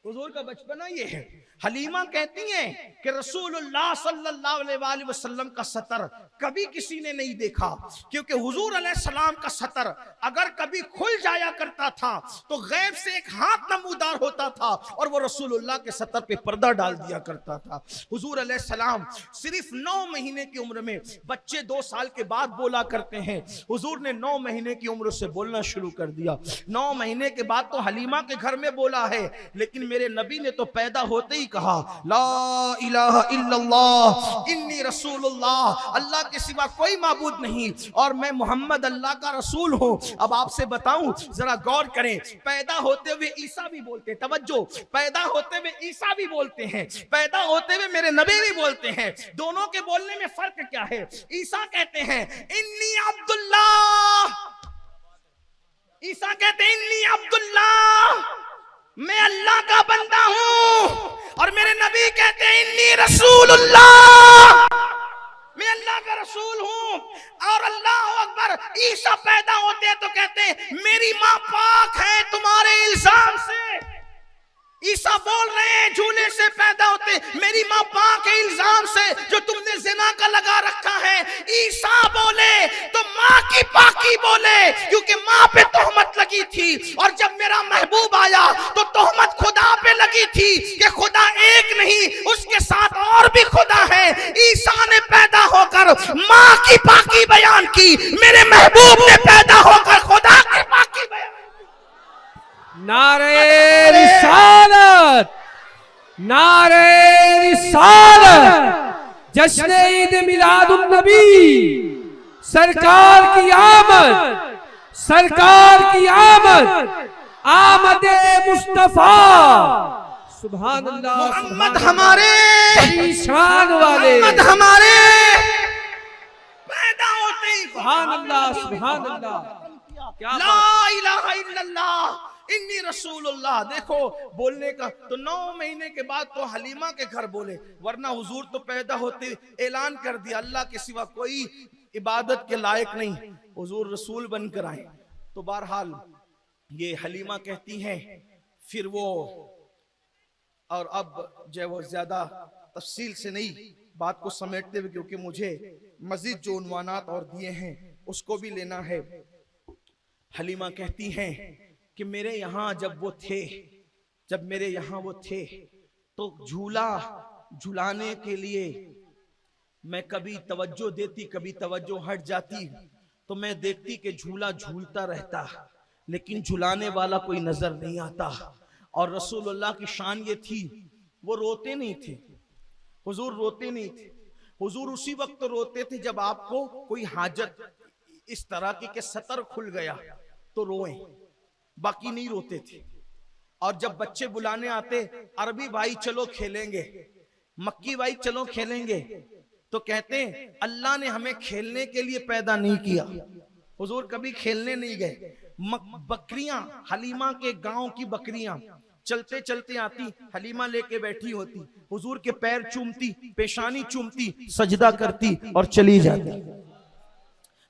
हुजूर का बचपना ये है। हलीमा कहती हैं कि रसूलुल्लाह सल्लल्लाहु अलैहि वसल्लम का सतर कभी किसी ने नहीं देखा, क्योंकि हुजूर अलैहिस्सलाम का सतर अगर कभी खुल जाया करता था तो गैब से एक हाथ नमूदार होता था और वो रसूलुल्लाह के सतर पे पर्दा डाल दिया करता था। हुजूर अलैहिस्सलाम सिर्फ 9 महीने की उम्र में, बच्चे 2 साल के बाद बोला करते हैं, हुजूर ने 9 महीने की उम्र से बोलना शुरू कर दिया। 9 महीने के बाद तो हलीमा के घर में बोला है, लेकिन मेरे नबी ने तो पैदा होते ही कहा ला इलाहा इल्लल्लाह इन्नी रसूलुल्लाह, अल्लाह के सिवा कोई माबूद नहीं और मैं मोहम्मद अल्लाह का रसूल हूं। अब आपसे बताऊं, जरा गौर करें, पैदा होते हुए ईसा भी बोलते हैं, तवज्जो, पैदा होते हुए ईसा भी बोलते हैं, पैदा होते हुए मेरे नबी भी बोलते हैं। दोनों के बोलने में फर्क क्या है? ईसा कहते हैं इन्नी अब्दुल्लाह, ईसा कहते हैं इन्नी अब्दुल्लाह, मैं अल्लाह का बंदा हूं, और मेरे नबी कहते हैं इन्नी रसूलुल्लाह, मैं अल्लाह का रसूल हूं। और अल्लाह अकबर, ईसा पैदा होते हैं तो कहते हैं मेरी मां पाक है तुम्हारे इल्जाम से। ईसा बोल रहे हैं झूले से पैदा होते मेरी मां पाक है इल्जाम से जो तुमने जिना का लगा रखा है। ईसा बोले तो मां की पाकी बोले, क्योंकि मां पे तोहमत लगी थी, और जब मेरा महबूब आया तो तोहमत खुदा पे लगी थी कि खुदा एक नहीं उसके साथ और भी खुदा है। ईसा ने पैदा होकर मां की पाकी बयान की, मेरे महबूब ने पैदा होकर खुदा की पाकी बयान। नारे रिसालत, नारे रिसालत, जश्न ईद मिलादुन नबी, सरकार की आमद, सरकार की आमद, आमदे मुस्तफा, सुभान अल्लाह। मोहम्मद हमारे बड़ी शान वाले, मोहम्मद हमारे पैदा होते ही सुभान अल्लाह, सुभान अल्लाह, क्या ला इलाहा इल्लल्लाह इन्नी रसूलुल्लाह। देखो बोलने का तो 9 महीने के बाद तो हलीमा के घर बोले, वरना हुजूर तो पैदा होते ऐलान कर दिया अल्लाह के सिवा कोई इबादत के लायक नहीं, हुजूर रसूल बनकर आए। तो बहरहाल ये हलीमा कहती हैं, फिर वो, और अब जो वो ज्यादा तफसील से नहीं बात को समेटते हुए, क्योंकि मुझे मजीद जो उन्वानात और दिए हैं उसको भी लेना है। हलीमा कहती हैं कि मेरे यहाँ जब वो थे, जब मेरे यहाँ वो थे तो झूला झुलाने के लिए मैं कभी तवज्जो देती, कभी तवज्जो हट जाती, तो मैं देखती कि झूला झूलता रहता लेकिन झुलाने वाला कोई नजर नहीं आता। और रसूलुल्लाह की शान ये थी वो रोते नहीं थे, हुजूर रोते नहीं थे। हुजूर उसी वक्त रोते थे जब आपको कोई हाजत इस तरह की कि सतर खुल गया तो रोए, बाकी नहीं रोते थे। और जब बच्चे बुलाने आते, अरबी भाई चलो खेलेंगे, मक्की भाई चलो खेलेंगे, तो कहते हैं अल्लाह ने हमें खेलने के लिए पैदा नहीं किया। हुजूर कभी खेलने नहीं गए। बकरियां, हलीमा के गांव की बकरियां चलते चलते आती, हलीमा लेके बैठी होती, हुजूर के पैर चूमती, पेशानी चूमती, सजदा करती और चली जाती।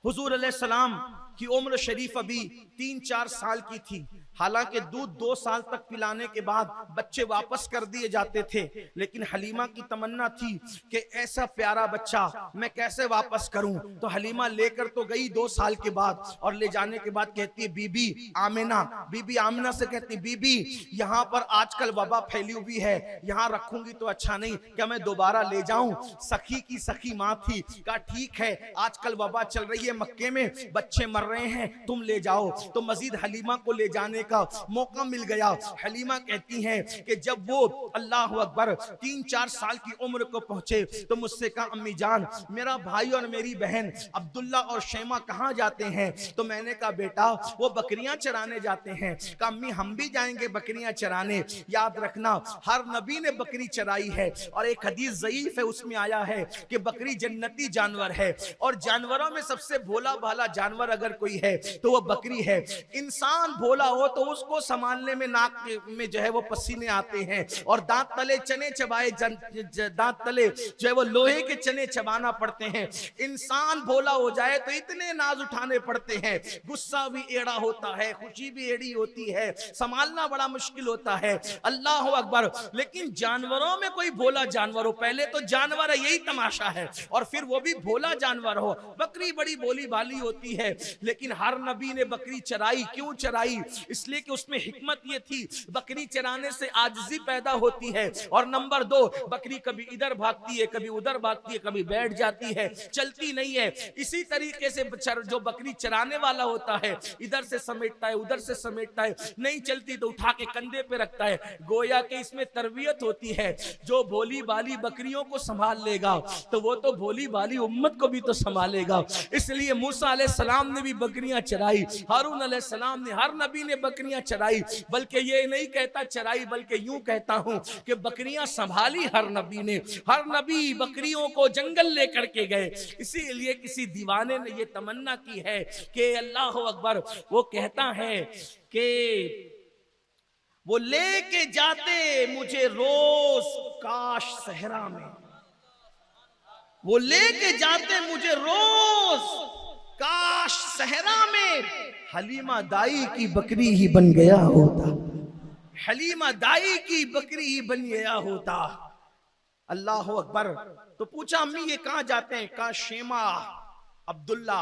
हुजूर अलैहिस्सलाम की उम्र शरीफ अभी 3-4 साल की थी। हालांकि दूध 2 साल तक पिलाने के बाद बच्चे वापस कर दिए जाते थे, लेकिन हलीमा की तमन्ना थी कि ऐसा प्यारा बच्चा मैं कैसे वापस करूं। तो हलीमा लेकर तो गई 2 साल के बाद, और ले जाने के बाद कहती है बीबी आमिना से कहती, बीबी यहाँ पर आजकल वबा फैली हुई है, यहाँ रखूंगी तो अच्छा नहीं, क्या मैं दोबारा ले जाऊं? सखी की सखी माँ थी, कहा ठीक है, आजकल वबा चल रही है मक्के में, बच्चे मर रहे हैं, तुम ले जाओ। तो मजीद हलीमा को ले जाने का मौका मिल गया। हलीमा कहती हैं कि जब वो अल्लाह अकबर 3-4 साल की उम्र को पहुंचे तो मुझसे कहा, अम्मी जान मेरा भाई और मेरी बहन अब्दुल्ला और शैमा कहाँ जाते हैं? तो मैंने कहा बेटा वो बकरियां चराने जाते हैं। कहा अम्मी हम भी जाएंगे बकरियां चराने। याद रखना हर नबी ने बकरी चराई है, और एक हदीस ज़ईफ है उसमें आया है कि बकरी जन्नती जानवर है, और जानवरों में सबसे भोला भाला जानवर अगर कोई है तो वो बकरी है। इंसान भोला हो तो उसको संभालने में नाक में जो है वो पसीने आते हैं, और दांत तले चने चबाए, दांत तले जो है वो लोहे के चने चबाना पड़ते हैं। इंसान भोला हो जाए तो इतने नाज उठाने पड़ते हैं, गुस्सा भी एड़ा होता है, खुशी भी एड़ी होती है, संभालना बड़ा मुश्किल होता है। अल्लाह अकबर। लेकिन जानवरों में कोई भोला जानवर हो, पहले तो जानवर है यही तमाशा है, और फिर वो भी भोला जानवर हो। बकरी बड़ी भोली भाली होती है, लेकिन हर नबी ने बकरी चराई। क्यों चराई? इसलिए कि उसमें हिकमत ये थी, बकरी चराने से आजिज़ी पैदा होती है, और नंबर 2 बकरी कभी इधर भागती है, कभी उधर भागती है, कभी बैठ जाती है, चलती नहीं है। इसी तरीके से जो बकरी चराने वाला होता है इधर से समेटता है, उधर से समेटता है, नहीं चलती तो उठा के कंधे पे रखता है। गोया के इसमें तरबियत होती है। जो भोली भाली बकरियों को संभाल लेगा तो वो तो भोली भाली उम्मत को भी तो संभालेगा। इसलिए मूसा अलैहिस्सलाम ने भी बकरियां चराई, हारून अलैहिस्सलाम ने, हर नबी ने बकरियां चराई। बल्कि ये नहीं कहता चराई, बल्कि यूं कहता हूं कि बकरियां संभाली हर नबी ने। हर नबी बकरियों को जंगल लेकर के गए। इसीलिए किसी दीवाने ने ये तमन्ना की है कि अल्लाह अकबर, वो कहता है कि वो लेके जाते मुझे रोज काश सहरा में, वो लेके जाते मुझे रोज काश सहरा में, हलीमा दाई की बकरी ही बन गया होता, हलीमा दाई की बकरी ही बन गया होता। अल्लाह अकबर। तो पूछा अम्मी ये कहाँ जाते हैं? कहा शेमा, अब्दुल्ला,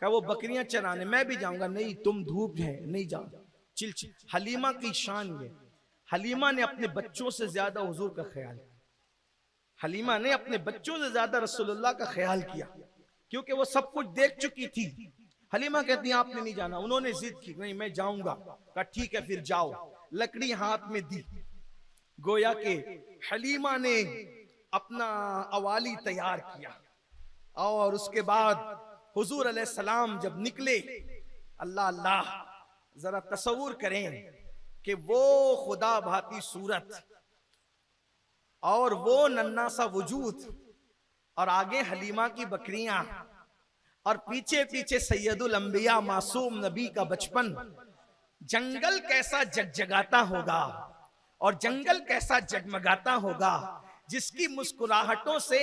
कहा वो बकरियां चराने। मैं भी जाऊंगा। नहीं तुम धूप है, नहीं जाओ। चिल। हलीमा की शान ये, हलीमा ने अपने बच्चों से ज्यादा हुजूर का ख्याल किया। हलीमा ने अपने बच्चों से ज्यादा रसूलुल्लाह का ख्याल किया, क्योंकि वो सब कुछ देख चुकी थी। हलीमा कहती है आपने नहीं जाना। उन्होंने जिद की, नहीं मैं जाऊंगा। कहा ठीक है फिर जाओ। लकड़ी हाथ में दी। गोया के हलीमा ने अपना अवाली तैयार किया, और उसके बाद हुजूर अलैहिस्सलाम जब निकले, अल्लाह अल्लाह, जरा तसव्वुर करें कि वो खुदा भाती सूरत और वो नन्ना सा वजूद, और आगे हलीमा की बकरियां, और पीछे पीछे सैयदुल अंबिया मासूम नबी का बचपन। जंगल कैसा जगजगाता होगा, और जंगल कैसा जगमगाता होगा, जिसकी मुस्कुराहटों से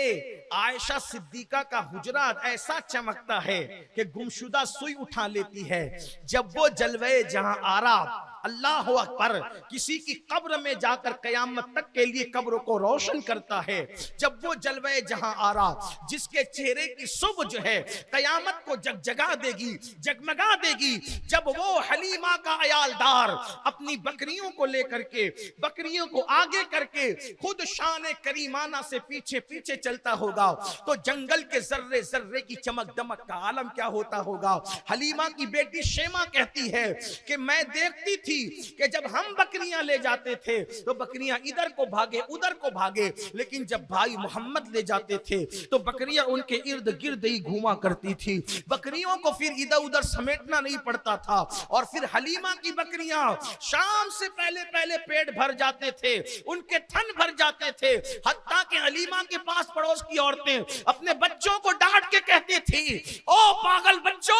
आयशा सिद्दीका का हुजरा ऐसा चमकता है कि गुमशुदा सुई उठा लेती है। जब वो जलवे जहां आरा, अल्लाह अकबर, किसी की कब्र में जाकर कयामत तक के लिए कब्र को रोशन करता है। जब वो जलवे जहां आरा, जिसके चेहरे की सुबह जो है कयामत को जगजगा देगी, जगमगा देगी। जब वो हलीमा का अयालदार अपनी बकरियों को लेकर के, बकरियों को आगे करके खुद शान करीमाना से पीछे पीछे चलता होगा, तो जंगल के जर्रे जर्रे की चमक दमक का आलम क्या होता होगा। हलीमा की बेटी शेमा कहती है कि मैं देखती थी थी कि जब हम बकरियां ले जाते थे तो बकरियां इधर को भागे उधर को भागे, लेकिन जब भाई मोहम्मद ले जाते थे तो बकरियां उनके इर्द गिर्द ही घूमा करती थी। बकरियों को फिर इधर उधर समेटना नहीं पड़ता था। और फिर हलीमा की बकरियां शाम से पहले पहले पेट भर जाते थे, उनके थन भर जाते थे। हत्ता कि हलीमा के पास पड़ोस की औरतें अपने बच्चों को डांट के कहती थी, ओ पागल बच्चों,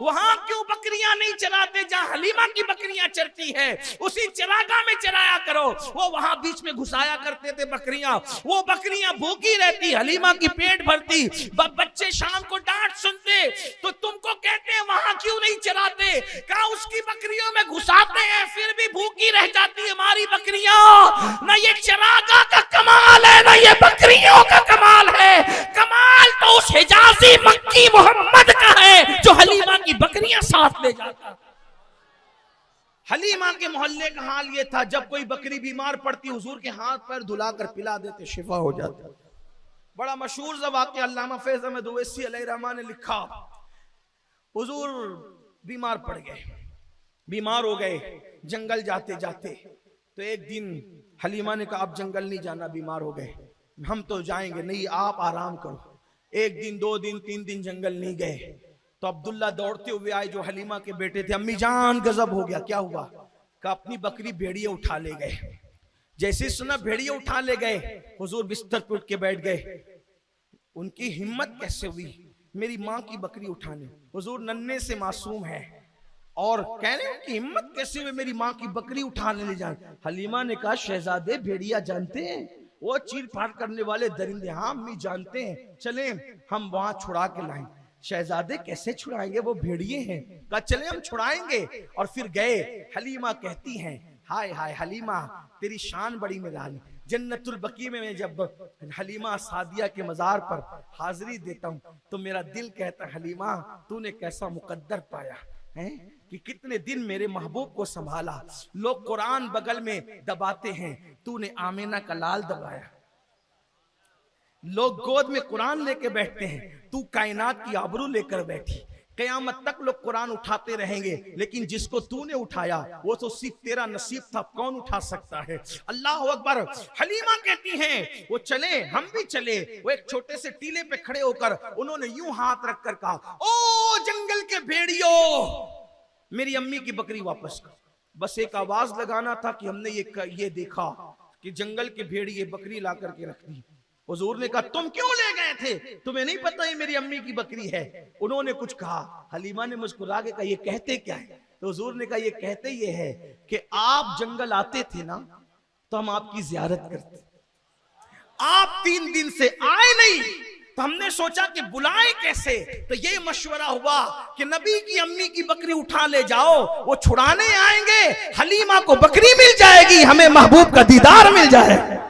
वहां क्यों बकरियां नहीं चराते जहां हलीमा की बकरियां चरती है, उसी चरागाह में चराया करो। वो वहां बीच में घुसाया करते थे बकरियां, वो बकरियां भूखी रहती, हलीमा की पेट भरती। बच्चे शाम को डांट सुनते तो तुमको कहते हैं वहां क्यों नहीं चराते, कहा उसकी बकरियों में घुसाते हैं फिर भी भूखी रह जाती है हमारी बकरियां। ना ये चरागाह का कमाल है ना ये बकरियों का कमाल है, कमाल तो उस हिजाजी मक्की मोहम्मद का है जो हलीमा की बकरियां साथ ले जाता। हलीमा के मोहल्ले का हाल ये था, जब कोई बकरी बीमार पड़ती हुजूर के हाथ पैर धुलाकर पिला देते, शिफा हो जाता। बड़ा मशहूर सा वाक़या अल्लामा फैज़ अहमद ओवैसी अलैहिर्रहमान ने लिखा। हुजूर बीमार पड़ गए, बीमार हो गए जंगल जाते जाते। तो एक दिन हलीमा ने कहा आप जंगल नहीं जाना, बीमार हो गए, हम तो जाएंगे नहीं, आप आराम करो। एक दिन 2 दिन 3 दिन जंगल नहीं गए तो अब्दुल्ला दौड़ते हुए आए जो हलीमा के बेटे थे। अम्मी जान गजब हो गया, क्या हुआ? कहा अपनी बकरी भेड़िए उठा ले गए। जैसे सुना भेड़िए उठा ले गए, हुजूर बिस्तर पे उठ के बैठ गए। उनकी हिम्मत कैसे हुई मेरी माँ की बकरी उठाने? हुजूर नन्हे से मासूम है और कह रहे हैं कि हिम्मत कैसे हुई मेरी माँ की बकरी उठाने ले जाए। हलीमा ने कहा शहजादे भेड़िया जानते हैं, वो चीर फाड़ करने वाले दरिंदे। हाँ अम्मी जानते हैं, चले हम वहां छुड़ा के लाएं। शहजादे कैसे छुड़ाएंगे, वो भेड़िए हैं। कहा चले हम छुड़ाएंगे। और फिर गए। हलीमा कहती हैं हाय हाय हलीमा तेरी शान बड़ी निराली। जन्नतुल बकी में मैं जब हलीमा सादिया के मजार पर हाजिरी देता हूँ तो मेरा दिल कहता हलीमा तूने कैसा मुकद्दर पाया है कि कितने दिन मेरे महबूब को संभाला। लोग कुरान बगल में दबाते हैं, तूने आमीना का लाल दबाया। लोग गोद में कुरान लेके बैठते हैं, तू कायनात की आबरू लेकर बैठी। कयामत तक लोग कुरान उठाते रहेंगे, लेकिन जिसको तूने उठाया वो तो सिर्फ तेरा नसीब था, कौन उठा सकता है। अल्लाह अकबर। हलीमा कहती हैं वो चले, हम भी चले। वो एक छोटे से टीले पे खड़े होकर उन्होंने यूं हाथ रखकर कहा ओ जंगल के भेड़ियों मेरी अम्मी की बकरी वापस कर। बस एक आवाज लगाना था कि हमने ये देखा कि जंगल के भेड़िए बकरी ला करके रख दी। हुजूर ने कहा तुम क्यों ले गए थे, तुम्हें नहीं पता ये मेरी अम्मी की बकरी है? उन्होंने कुछ कहा। हलीमा ने मुस्कुरा के कहा ये कहते क्या है? तो हुजूर ने कहा ये कहते ये है कि आप जंगल आते थे ना तो हम आपकी जियारत करते, आप 3 दिन से आए नहीं तो हमने सोचा कि बुलाए कैसे। तो ये मशवरा हुआ कि नबी की अम्मी की बकरी उठा ले जाओ, वो छुड़ाने आएंगे, हलीमा को बकरी मिल जाएगी, हमें महबूब का दीदार मिल जाएगा।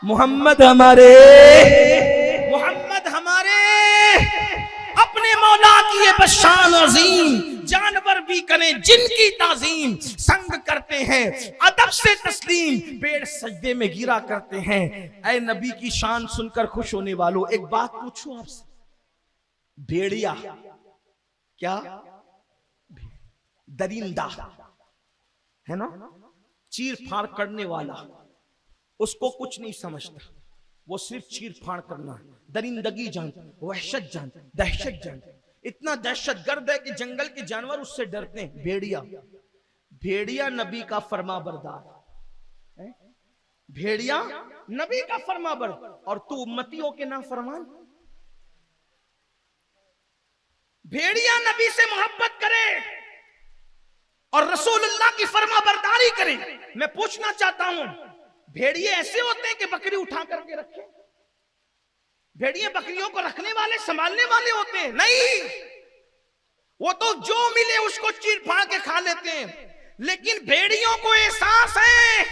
मोहम्मद हमारे अपने मौला की ये बशान अजीम, जानवर भी करें जिनकी ताजीम, संग करते हैं अदब से तस्लीम, पेड़ सजदे में गिरा करते हैं। ऐ नबी की शान सुनकर खुश होने वालों, एक बात पूछूं आपसे, भेड़िया क्या दरिंदा है ना, चीर फाड़ करने वाला, उसको कुछ नहीं समझता, वो सिर्फ चीर फाड़ करना, दरिंदगी जानता, वहशत जानता, दहशत जानता। इतना दहशतगर्द है कि जंगल के जानवर उससे डरते हैं। भेड़िया, भेड़िया नबी का फरमा बरदार है, भेड़िया नबी का फरमा बरदार, और तू उम्मतियों के ना फरमान। भेड़िया नबी से मोहब्बत करे और रसूलुल्लाह की फरमा बरदारी करे। मैं पूछना चाहता हूं, भेड़िए ऐसे होते हैं कि बकरी उठा करके रखे? भेड़िए बकरियों को रखने वाले, संभालने वाले होते हैं? नहीं, वो तो जो मिले उसको चीर फाड़ के खा लेते हैं। लेकिन भेड़ियों को एहसास है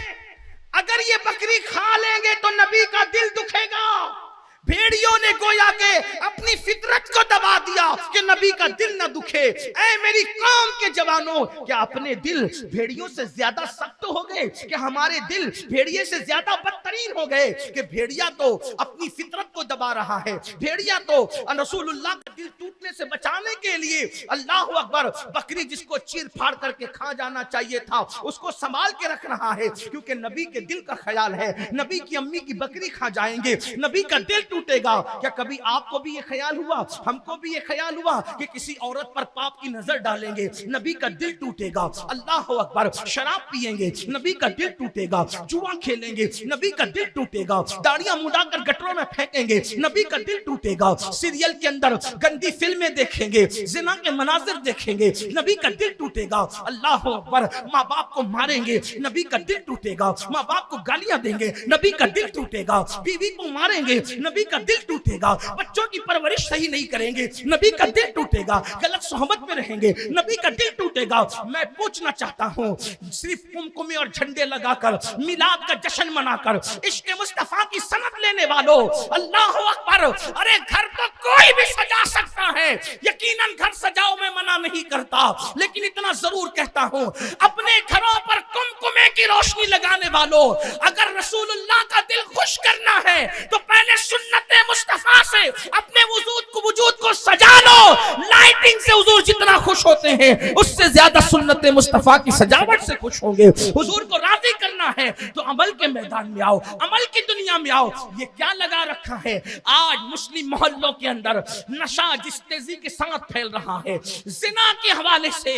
अगर ये बकरी खा लेंगे तो नबी का दिल दुखेगा। भेड़ियों ने गोया के अपनी फितरत को दबा दिया कि नबी का दिल न दुखे। ऐ मेरी कौम के जवानों, क्या अपने दिल भेड़ियों से ज्यादा सख्त हो गए? कि हमारे दिल भेड़िए से ज्यादा बदतरीन बदतरीन हो गए कि भेड़िया तो अपनी फितरत को दबा रहा है, भेड़िया तो रसूलुल्लाह का दिल टूटने से बचाने के लिए अल्लाह अकबर बकरी जिसको चीर फाड़ करके खा जाना चाहिए था उसको संभाल के रख रहा है, क्योंकि नबी के दिल का ख्याल है नबी की अम्मी की बकरी खा जाएंगे, नबी का दिल टूटेगा। क्या कभी आपको भी ये ख्याल हुआ, हमको भी ये ख्याल हुआ कि किसी औरत पर पाप की नजर डालेंगे, नबी का दिल टूटेगा। अल्लाह अकबर, शराब पिएंगे, नबी का दिल टूटेगा। जुआ खेलेंगे, नबी का दिल टूटेगा। दाढ़ियां मुड़ाकर गटरों में फेंकेंगे, नबी का दिल टूटेगा। सीरियल के अंदर गंदी फिल्में देखेंगे, जिना के मनाजिर देखेंगे, नबी का दिल टूटेगा। अल्लाह अकबर, माँ बाप को मारेंगे, नबी का दिल टूटेगा। माँ बाप को गालियां देंगे, नबी का दिल टूटेगा। बीवी को मारेंगे, नबी का दिल टूटेगा। बच्चों की परवरिश सही नहीं करेंगे, नबी का दिल टूटेगा। गलत सोहबत में रहेंगे, नबी का दिल टूटेगा। मैं पूछना चाहता हूँ, सिर्फ कुमकुमे और झंडे लगाकर, मिलाद का जश्न मनाकर, इश्क मुस्तफा की सनद लेने वालों, अल्लाह अकबर, अरे घर तो कोई भी सजा सकता है, यकीनन घर सजाओ मैं मना नहीं करता, लेकिन इतना जरूर कहता हूँ, अपने घरों पर कुमकुमे की रोशनी लगाने वालों, अगर रसूलुल्लाह का दिल खुश करना है तो पहले सुन्नते मुस्तफा से अपने वजूद को सजा लो। लाइटिंग से हुजूर जितना खुश होते हैं उससे ज्यादा सुन्नते मुस्तफा की सजावट से खुश होंगे। हुजूर को राजी करना है तो अमल के मैदान में आओ, अमल की दुनिया में आओ। ये क्या लगा रखा है आज मुस्लिम मोहल्लों के अंदर, नशा जिस तेजी के साथ फैल रहा है, जिना के हवाले से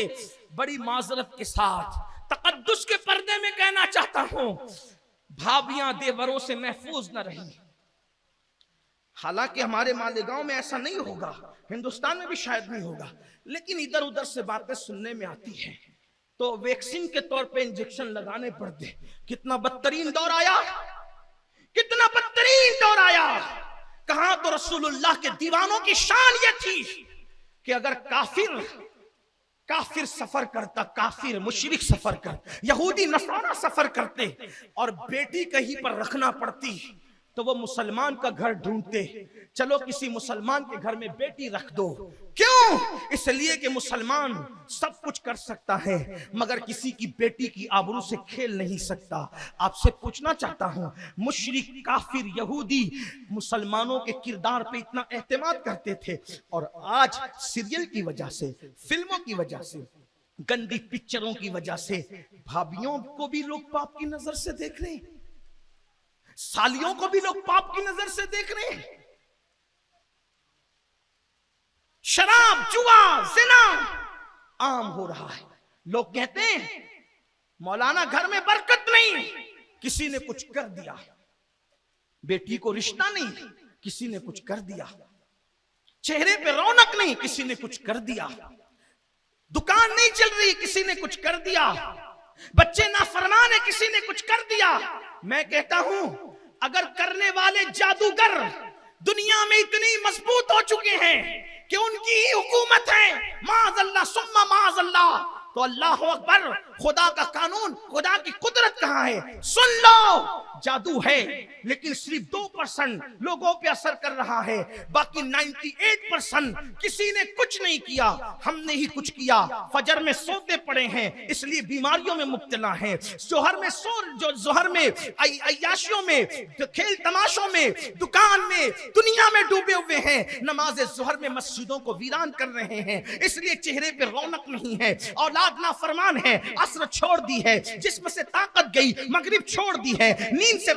बड़ी माजरत के साथ तकद्दुस के पर्दे में कहना चाहता हूं, भाभियां देवरों से महफूज न रही। हालांकि हमारे मालेगांव में ऐसा नहीं होगा, हिंदुस्तान में भी शायद नहीं होगा, लेकिन इधर उधर से बातें सुनने में आती हैं। तो वैक्सीन के तौर पे इंजेक्शन लगाने पड़ते। कितना बदतरीन दौर आया, कितना बदतरीन दौर आया। कहां तो रसूलुल्लाह के दीवानों की शान ये थी कि अगर काफिर सफर करता, काफिर मुशरिक सफर कर, यहूदी नसारा सफर करते और बेटी कहीं पर रखना पड़ती तो वो मुसलमान का घर ढूंढते, चलो किसी मुसलमान के घर में बेटी रख दो। क्यों? इसलिए कि मुसलमान सब कुछ कर सकता है मगर किसी की बेटी की आबरू से खेल नहीं सकता। आपसे पूछना चाहता हूं, मुशरिक, काफिर, यहूदी मुसलमानों के किरदार पे इतना एहतमाद करते थे और आज सीरियल की वजह से, फिल्मों की वजह से, गंदी पिक्चरों की वजह से भाभियों को भी लोग पाप की नजर से देख रहे हैं, सालियों को भी लोग पाप की नजर से देख रहे हैं। शराब, जुआ, जिना आम हो रहा है। लोग कहते हैं मौलाना घर में बरकत नहीं, किसी ने कुछ कर दिया। बेटी को रिश्ता नहीं, किसी ने कुछ कर दिया। चेहरे पे रौनक नहीं, किसी ने कुछ कर दिया। दुकान नहीं चल रही, किसी ने कुछ कर दिया। बच्चे नाफरमान है, किसी ने कुछ कर दिया। मैं कहता हूं, अगर करने वाले जादूगर दुनिया में इतनी मजबूत हो चुके हैं कि उनकी ही हुकूमत है, माज़अल्लाह सुम्मा माज़अल्लाह, तो अल्लाह अकबर, खुदा का कानून, खुदा की कुदरत कहां है? सुन लो, जादू है लेकिन सिर्फ 2% लोगों पे असर कर रहा है, बाकी 98% किसी ने कुछ नहीं किया, हमने ही कुछ किया। फजर में सोते पड़े हैं इसलिए बीमारियों में मुब्तला हैं, जोहर में अय्याशियों में, खेल तमाशों में, दुकान में, दुनिया में डूबे हुए हैं। नमाज जोहर में मस्जिदों को वीरान कर रहे हैं, इसलिए चेहरे पे रौनक नहीं है। औलाद नाफरमान है, असर छोड़ दी है, जिस्म से ताकत गई, मगरिब छोड़ दी है, नींद से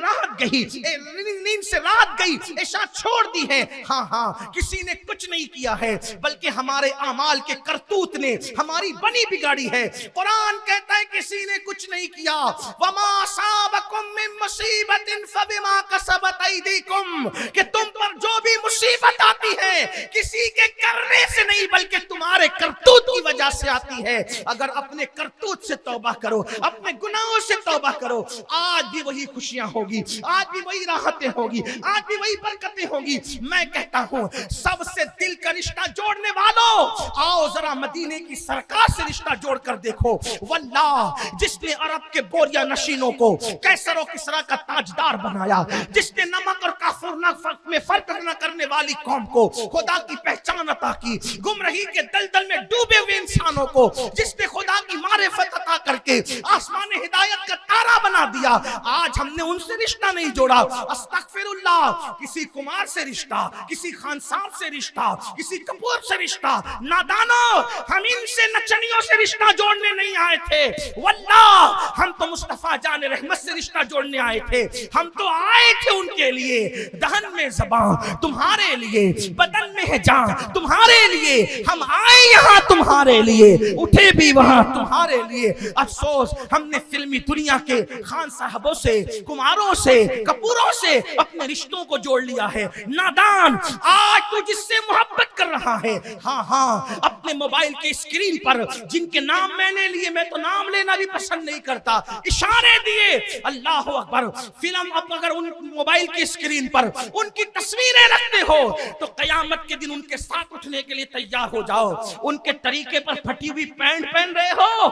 राहत गई, ऐशा छोड़ दी है। हाँ, किसी ने कुछ नहीं किया है, बल्कि हमारे अमाल के करतूत ने हमारी बनी बिगाड़ी है। कुरान कहता है किसी ने कुछ नहीं किया। वमा असाबकुम मिन मुसीबतिन फबिमा कसबत अयदीकुम, कि तुम पर जो भी मुसीबत आती है किसी के करने से नहीं बल्कि तुम्हारे करतूत की वजह से आती है। अगर अपने करतूत से तौबा करो, अपने गुनाहों से तौबा करो, आज भी वही खुशियां होगी, आज भी वही राहतें होगी, आज भी वही बरकतें होगी। मैं कहता हूं, सबसे दिल का रिश्ता जोड़ने वालों, आओ जरा मदीने की सरकार से रिश्ता जोड़कर देखो। वल्लाह, जिसने अरब के बोरिया नशीनों को कैसर और किसरा का ताजदार बनाया, जिसने नमक और काफिर और निफाक में फर्क न करने वाली कौम को खुदा की पहचान अता की, गुमराही के दलदल में डूबे हुए इंसानों को जिसने खुदा की मारिफत अता करके आसमान हिदायत का तारा बना दिया, आज हमने उनसे रिश्ता नहीं जोड़ा। अस्तगफिरुल्लाह, किसी कुमार से रिश्ता, किसी खानसाब से रिश्ता, किसी कपूर से रिश्ता, नादानो हम इनसे नचनियों से रिश्ता जोड़ने नहीं आए थे। वल्लाह हम तो मुस्तफा जान रहमत से रिश्ता जोड़ने आए थे। हम तो आए थे उनके लिए, दहन में ज़बान तुम्हारे लिए, बदन में है जान तुम्हारे लिए। हम आए यहाँ तुम्हारे लिए, उठे भी वहां तुम्हारे लिए। अफसोस हमने फिल्मी दुनिया के खान साहबों से, कुमारों से, कपूरों से अपने रिश्तों को जोड़ लिया है। नादान, आज तू जिससे मोहब्बत कर रहा है, हाँ हाँ, अपने मोबाइल के स्क्रीन पर जिनके नाम मैंने लिए, मैं तो नाम लेना भी पसंद नहीं करता, इशारे दिए, अल्लाह अकबर, फिल्म अब अगर उन मोबाइल की स्क्रीन पर उनकी तस्वीरें रखते हो तो कयामत के दिन उनके साथ उठने के लिए तैयार हो जाओ। उनके तरीके पर फटी हुई पैंट पहन रहे हो,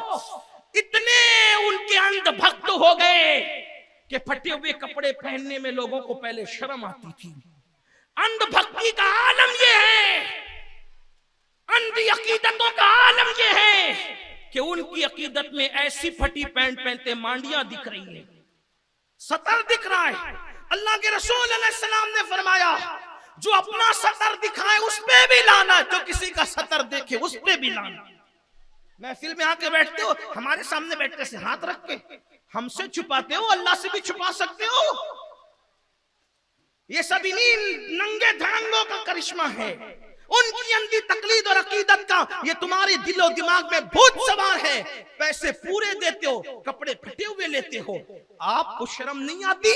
इतने उनके अंधभक्त हो गए कि फटे हुए कपड़े पहनने में लोगों को पहले शर्म आती थी। अंधभक्ति का आलम यह है, अंधी अकीदतों का आलम यह है कि उनकी अकीदत में ऐसी फटी पैंट पहनते मांडियां दिख रही है, सतर दिख रहा है। अल्लाह के रसूल अलैहिस्सलाम ने फरमाया, जो अपना सतर दिखाए उस पे भी लाना, जो किसी का सतर देखे उस पे भी लाना। महफिल में आके बैठते हो, हमारे सामने बैठते से हाथ रख के हमसे छुपाते हो, अल्लाह से भी छुपा सकते हो। ये सब इन्हीं नंगे धड़ंगों का करिश्मा है, उनकी अंधी तकलीद और अकीदत का ये तुम्हारे दिलो दिमाग में भूत सवार है। पैसे पूरे देते हो, कपड़े फटे हुए लेते हो, आपको शर्म नहीं आती?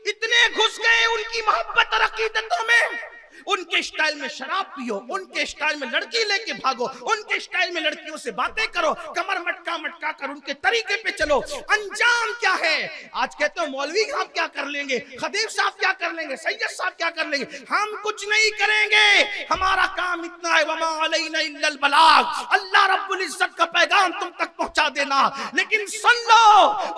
इतने घुस गए उनकी मोहब्बत और अकीदतों में। उनके स्टाइल में शराब पियो, उनके स्टाइल में लड़की लेके भागो, उनके स्टाइल में लड़कियों से बातें करो, कमर मटका मटका कर उनके तरीके पे चलो। अंजाम क्या है? आज कहते हो मौलवी साहब क्या कर लेंगे, खतीब साहब क्या कर लेंगे, सैयद साहब क्या कर लेंगे। हम कुछ नहीं करेंगे, हमारा काम इतना है, वमा अलैना इल्लल बलाग, अल्लाह रब्बुल इज्जत का पैगाम तुम तक पहुंचा देना। लेकिन सुन लो,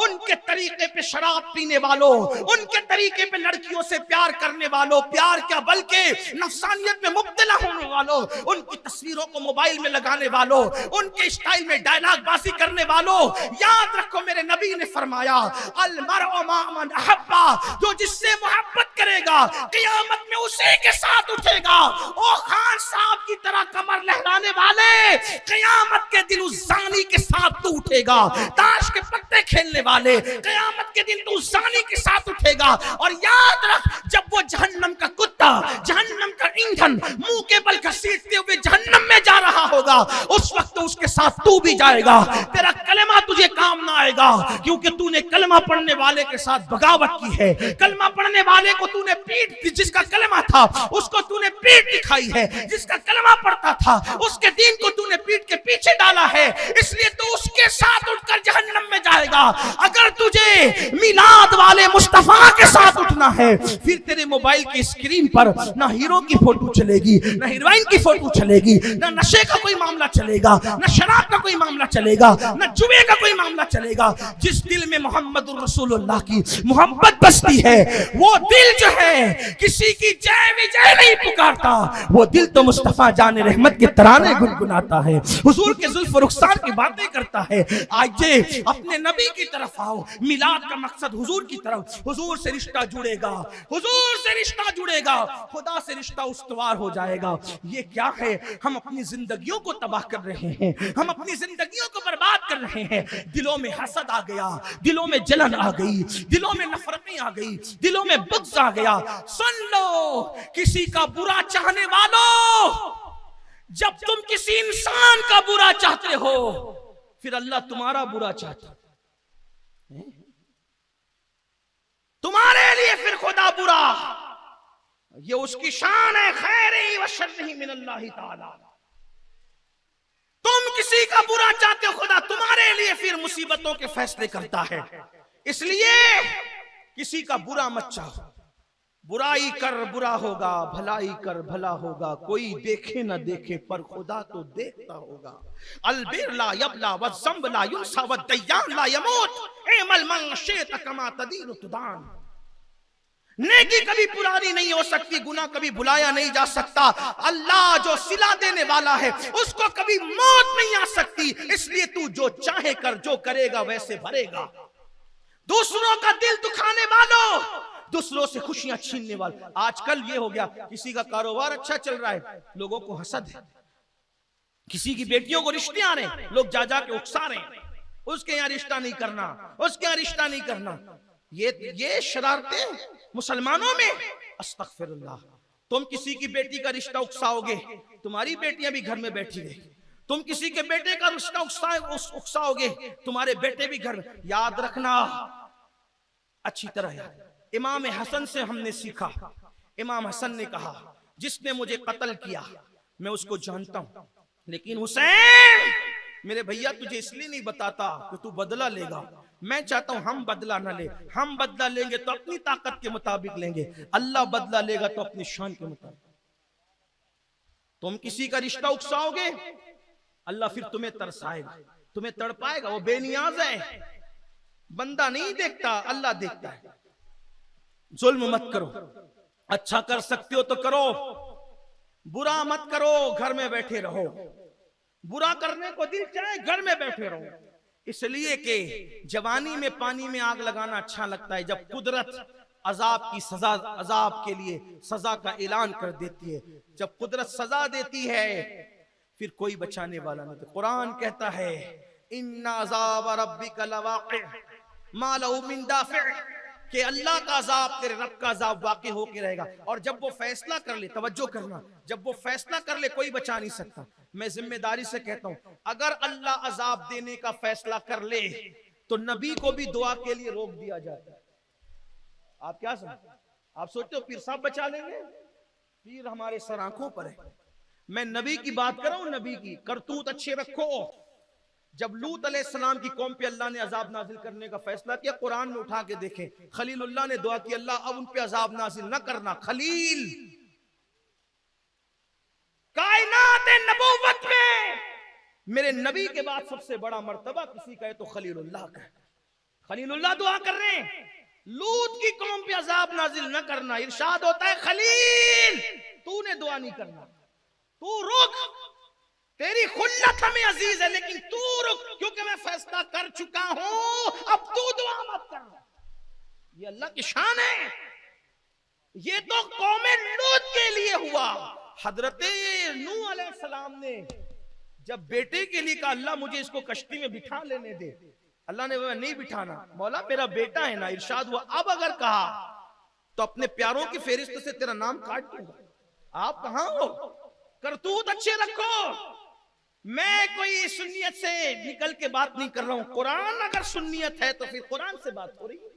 उनके तरीके पे शराब पीने वालों, उनके तरीके पे लड़कियों से प्यार करने वालों, प्यार क्या बल्कि नफसानियत में मुब्तला होने वालों, उनकी तस्वीरों को मोबाइल में लगाने वालों, उनके स्टाइल में डायलॉग बाजी करने वालों, याद रखो मेरे नबी ने फरमाया, अल मरउ मा मन अहब्बा, जो जिससे मोहब्बत करेगा क़यामत में उसी के साथ उठेगा। ओ खान साहब की तरह कमर लहराने वाले, क़यामत के दिन उस जानी के साथ तू उठेगा। ताश के पत्ते खेलने वाले, क़यामत के दिन तू उस जानी के साथ उठेगा। और याद रख, जब वो जहन्नम का कुत्ता, जहन्नम का ईंधन मुंह के बल घसीटते हुए जहन्नम में जा रहा होगा, उस वक्त तो उसके साथ तू भी जाएगा। तेरा कलमा तुझे काम ना आएगा, क्योंकि तूने कलमा पढ़ने वाले के साथ बगावत की है। कलमा पढ़ने वाले को तूने पीठ, जिसका कलमा था उसको तूने पीठ दिखाई है, जिसका कलमा पढ़ता था उसके दीन को तूने पीठ के पीछे डाला है, इसलिए तू उसके साथ उठकर जहन्नम में जाएगा। अगर तुझे मिलाद वाले मुस्तफा के साथ उठना है, फिर तेरे मोबाइल की स्क्रीन पर ना हीरो की फोटो चलेगी, ना हीरोइन की फोटो चलेगी, ना नशे का कोई मामला चलेगा, ना शराब का कोई मामला चलेगा, ना जुए का कोई मामला चलेगा। जिस दिल में मोहम्मदुर रसूलुल्लाह की मोहब्बत बसती है, वो दिल जो है किसी की जय विजय नहीं पुकारता, वो दिल तो मुस्तफा जान रहमत के तराने गुनगुनाता है, हुजूर के जुल्फ रुखसार की बातें करता है। आइए अपने नबी की तरफ आओ। मिलाद का मकसद हुजूर की तरफ, हुजूर से रिश्ता जुड़ेगा, हुजूर से रिश्ता जुड़ेगा, खुदा से रिश्ता उस्तवार हो जाएगा। ये क्या है? हम अपनी जिंदगियों को तबाह कर रहे हैं, हम अपनी जिंदगियों को बर्बाद कर रहे हैं। दिलों में हसद आ गया, दिलों में जलन आ गई, दिलों में नफरतें आ गई, दिलों में बुग़्ज़ आ गया। सुन लो, किसी का बुरा चाहने वालों, जब तुम किसी इंसान का बुरा चाहते हो, फिर अल्लाह तुम्हारा बुरा चाहता है, तुम्हारे लिए फिर खुदा बुरा। ये उसकी शान है, खैर व शर्रिही मिनल्लाहि ताला। तुम किसी का बुरा चाहते हो, खुदा तुम्हारे लिए फिर मुसीबतों के फैसले करता है। इसलिए किसी का बुरा मत चाहो। बुराई कर बुरा होगा, भलाई कर भला होगा, कोई देखे न देखे पर खुदा तो देखता होगा। अलबिर ला यबला वज़्ज़ंब ला युनसा वद्दय्यान ला यमूत, एमल मन शित कमा तदीन तुदान। नेकी कभी पुरानी नहीं हो सकती, गुनाह कभी भुलाया नहीं जा सकता। अल्लाह जो सिला देने वाला है उसको कभी मौत नहीं आ सकती। इसलिए तू जो चाहे कर, जो करेगा वैसे भरेगा। दूसरों का दिल दुखाने वालों, दूसरों से खुशियां छीनने वाले। आजकल ये हो गया, किसी का कारोबार अच्छा चल रहा है, लोगों को हसद है। किसी की बेटियों को रिश्ते आ रहे हैं, लोग जा के उकसा रहे हैं, उसके यहाँ रिश्ता नहीं करना, उसके यहाँ रिश्ता नहीं करना। ये शरारतें मुसलमानों में। अस्तगफिरुल्लाह। तुम किसी की बेटी का रिश्ता उकसाओगे, तुम्हारी बेटियां भी घर में बैठी रहेगी। तुम किसी के बेटे का रिश्ता उकसाओगे, तुम्हारे बेटे भी घर में। याद रखना, अच्छी तरह याद। इमाम हसन से हमने सीखा। इमाम हसन ने कहा, जिसने मुझे कत्ल किया मैं उसको जानता हूं, लेकिन हुसैन मेरे भैया तुझे इसलिए नहीं बताता कि तू बदला लेगा। मैं चाहता हूं हम बदला ना ले। हम बदला लेंगे तो अपनी ताकत के मुताबिक लेंगे, अल्लाह बदला लेगा तो अपनी शान के मुताबिक। तुम किसी का रिश्ता उकसाओगे, अल्लाह फिर तुम्हें तरसाएगा, तुम्हें तड़पाएगा। वो बेनियाज है, बंदा नहीं देखता, अल्लाह देखता है। जुल्म मत करो, अच्छा कर सकते हो तो करो, बुरा मत करो, घर में बैठे रहो। बुरा करने को दिल चाहे घर में बैठे रहो। इसलिए कि जवानी में पानी में आग लगाना अच्छा लगता है, जब कुदरत अजाब की सजा, अजाब के लिए सजा का ऐलान कर देती है, जब कुदरत सजा देती है फिर कोई बचाने वाला नहीं। तो कुरान कहता है, इन्ना अज़ाब रब्बिका लवाक़ि मा लहू मिन दाफ़िअ, कि अल्लाह का अजाब, तेरे रब का अजाब वाक़ई होके रहेगा। और जब वो फैसला कर ले, तवज्जो करना, जब वो फैसला कर ले कोई बचा नहीं सकता। मैं जिम्मेदारी से कहता हूं, अगर अल्लाह अजाब देने का फैसला कर ले तो नबी को भी दुआ के लिए रोक दिया जाता है। आप क्या समझते? आप सोचते हो पीर साहब बचा लेंगे? पीर हमारे सर आंखों पर है। मैं नबी की बात कर रहा हूं, नबी की करतूत अच्छे रखो। जब लूत अलैहिस्सलाम की कौम पे अल्लाह ने अजाब नाजिल करने का फैसला किया, कुरान में उठा के देखें, खलीलुल्लाह ने दुआ की, अल्लाह अब उन पे अजाब नाजिल न करना। खलील कायनात नबूवत में मेरे नबी के बाद सबसे बड़ा मर्तबा किसी का है तो खलीलुल्लाह का। खलीलुल्लाह दुआ कर रहे हैं, लूत की कौम पे अजाब नाजिल न करना। इरशाद होता है, खलील तूने दुआ नहीं करना, तू रुक, तेरी खुल्लत हमें अजीज है, लेकिन तू रुक, क्योंकि मैं फैसला कर चुका हूं, अब तू दुआ मत करना। ये अल्लाह की शान है। ये तो कौम लूत के लिए हुआ। हजरत नूह अलैहिस्सलाम ने जब बेटे के लिए कहा, अल्लाह मुझे इसको कश्ती में बिठा लेने दे, अल्लाह ने बोला नहीं बिठाना, मौला मेरा बेटा है ना। इरशाद हुआ, अब अगर कहा तो अपने प्यारों की फेरिस्त से तेरा नाम काट दूंगा। आप कहां हो? करतूत अच्छे रखो। मैं कोई सुन्नियत से निकल के बात नहीं कर रहा हूं। कुरान अगर सुन्नियत है तो फिर कुरान से बात हो रही है।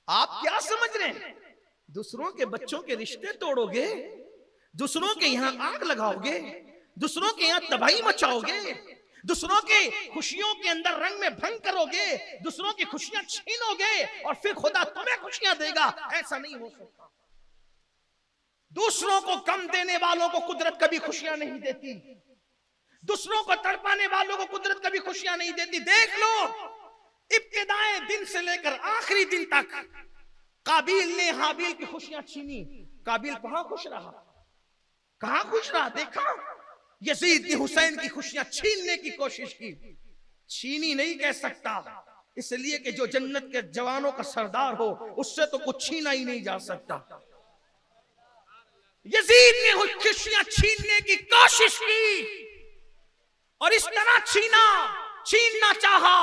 आप क्या समझ रहे हैं? दूसरों के बच्चों के रिश्ते तोड़ोगे, दूसरों के यहां आग लगाओगे, दूसरों के यहां तबाही मचाओगे, दूसरों के खुशियों के अंदर रंग में भंग करोगे, दूसरों की खुशियां छीनोगे और फिर खुदा तुम्हें खुशियां देगा, ऐसा नहीं हो सकता। दूसरों को कम देने वालों को कुदरत कभी खुशियां नहीं देती, दूसरों को तड़पाने वालों को कुदरत कभी खुशियां नहीं देती। देख लो, इब्तिदाए दिन से लेकर आखिरी दिन तक काबिल ने हाबिल की खुशियां छीनी, काबिल कहां खुश रहा? कहां खुश रहा? देखा, यजीद ने हुसैन की खुशियां छीनने की कोशिश की, छीनी नहीं कह सकता, इसलिए कि जो जन्नत के जवानों का सरदार हो उससे तो कुछ छीना ही नहीं जा सकता। यजीद ने खुशियां छीनने की कोशिश की और इस तरह छीनना चाहा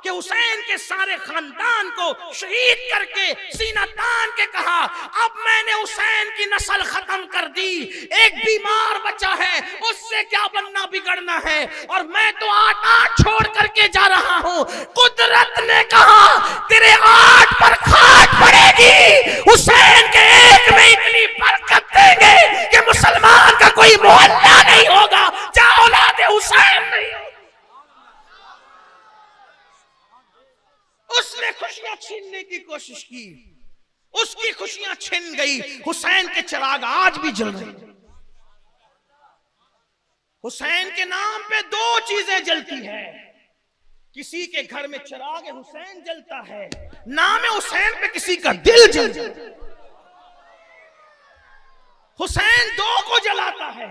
कि हुसैन के सारे खानदान को शहीद करके सीना तान के कहा, अब मैंने हुसैन की नस्ल खत्म कर दी, एक बीमार बच्चा है उससे क्या बनना बिगड़ना है, और मैं तो 8 छोड़ करके जा रहा हूं। कुदरत ने कहा, तेरे 8 पर खाट पड़ेगी, हुसैन के एक में इतनी बरकत देंगे कि मुसलमान का कोई मोहल्ला नहीं होगा जहां औलाद हुसैन नहीं होगा। उसने खुशियां छीनने की कोशिश की, उसकी खुशियां छिन गई। हुसैन के चिराग आज भी जल रहे। हुसैन के नाम पे 2 चीजें जलती है। किसी के घर में चिराग हुसैन जलता है, नाम हुसैन पे किसी का दिल जलता है। हुसैन दो को जलाता है।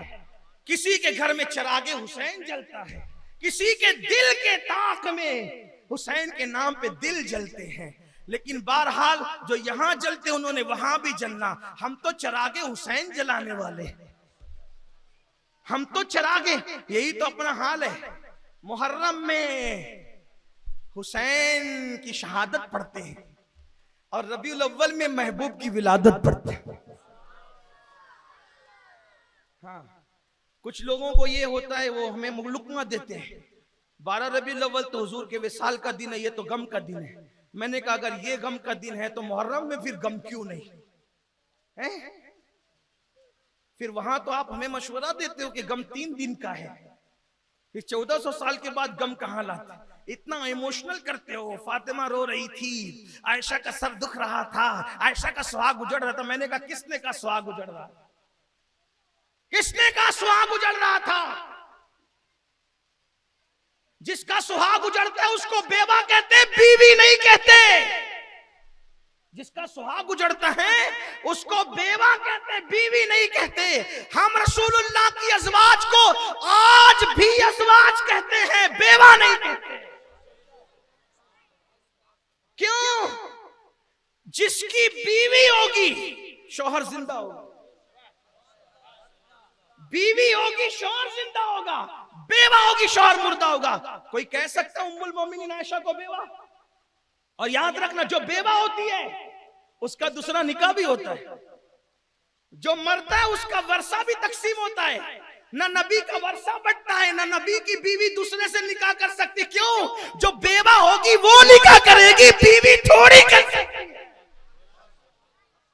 किसी के घर में चिरागे हुसैन जलता है, किसी के दिल के ताक में हुसैन के नाम पे दिल जलते हैं। लेकिन बहरहाल जो यहां जलते उन्होंने वहां भी जलना। हम तो चिरागे हुसैन जलाने वाले, हम तो चिरागे, यही तो अपना हाल है। मुहर्रम में हुसैन की शहादत पढ़ते हैं और रबीउल अव्वल में महबूब की विलादत पढ़ते हैं। हाँ, कुछ लोगों को ये होता है, वो हमें मुलुकमा देते हैं। 12 रबीउल अव्वल तो हुजूर के विसाल का दिन है, ये तो गम का दिन है। मैंने कहा अगर ये गम का दिन है तो मुहर्रम में फिर गम क्यों नहीं है? फिर वहां तो आप हमें मशवरा देते हो कि गम 3 दिन का है, फिर 1400 साल के बाद गम कहां लाते? इतना इमोशनल करते हो। फातिमा रो रही थी, आयशा का सर दुख रहा था, आयशा का सुहाग उजड़ रहा था। मैंने कहा किसने का सुहाग उजड़ रहा था? किसने का सुहाग उजड़ रहा था? जिसका सुहाग उजड़ता है उसको बेवा कहते, बीवी नहीं कहते। जिसका सुहाग उजड़ता है उसको बेवा कहते, बीवी नहीं कहते। हम रसूलुल्लाह की अज़वाज को आज भी अज़वाज कहते हैं, बेवा नहीं कहते। क्यों? जिसकी बीवी होगी शौहर जिंदा होगा, बीवी होगी शौहर जिंदा होगा, बेवा होगी शौहर मुर्दा होगा। कोई कह सकता उम्मुल मोमिनीन आयशा को बेवा? और याद रखना, जो बेवा होती है उसका दूसरा निकाह भी होता है। जो मरता है उसका वर्षा भी तकसीम होता है। ना नबी का वर्षा बढ़ता है, ना नबी की बीवी दूसरे से निकाह कर सकती। क्यों? जो बेवा होगी वो निकाह करेगी, बीवी थोड़ी कर सकती है।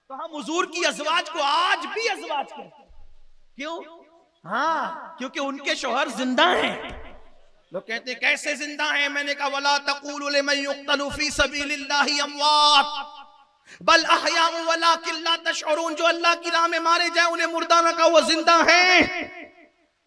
तो हम हुजूर की अज़वाज को आज भी अज़वाज कहते हैं। क्यों? हाँ, क्योंकि उनके शौहर जिंदा हैं। लोग कहते हैं कैसे जिंदा हैं? मैंने कहा वला तक़ूलू लिमन युक़्तलू फी सबीलिल्लाहि अमवात बल अहयाउ वलाकिन ला तशऊरून। जो अल्लाह की राह में मारे जाए उन्हें मुर्दा न कहो, वो जिंदा हैं।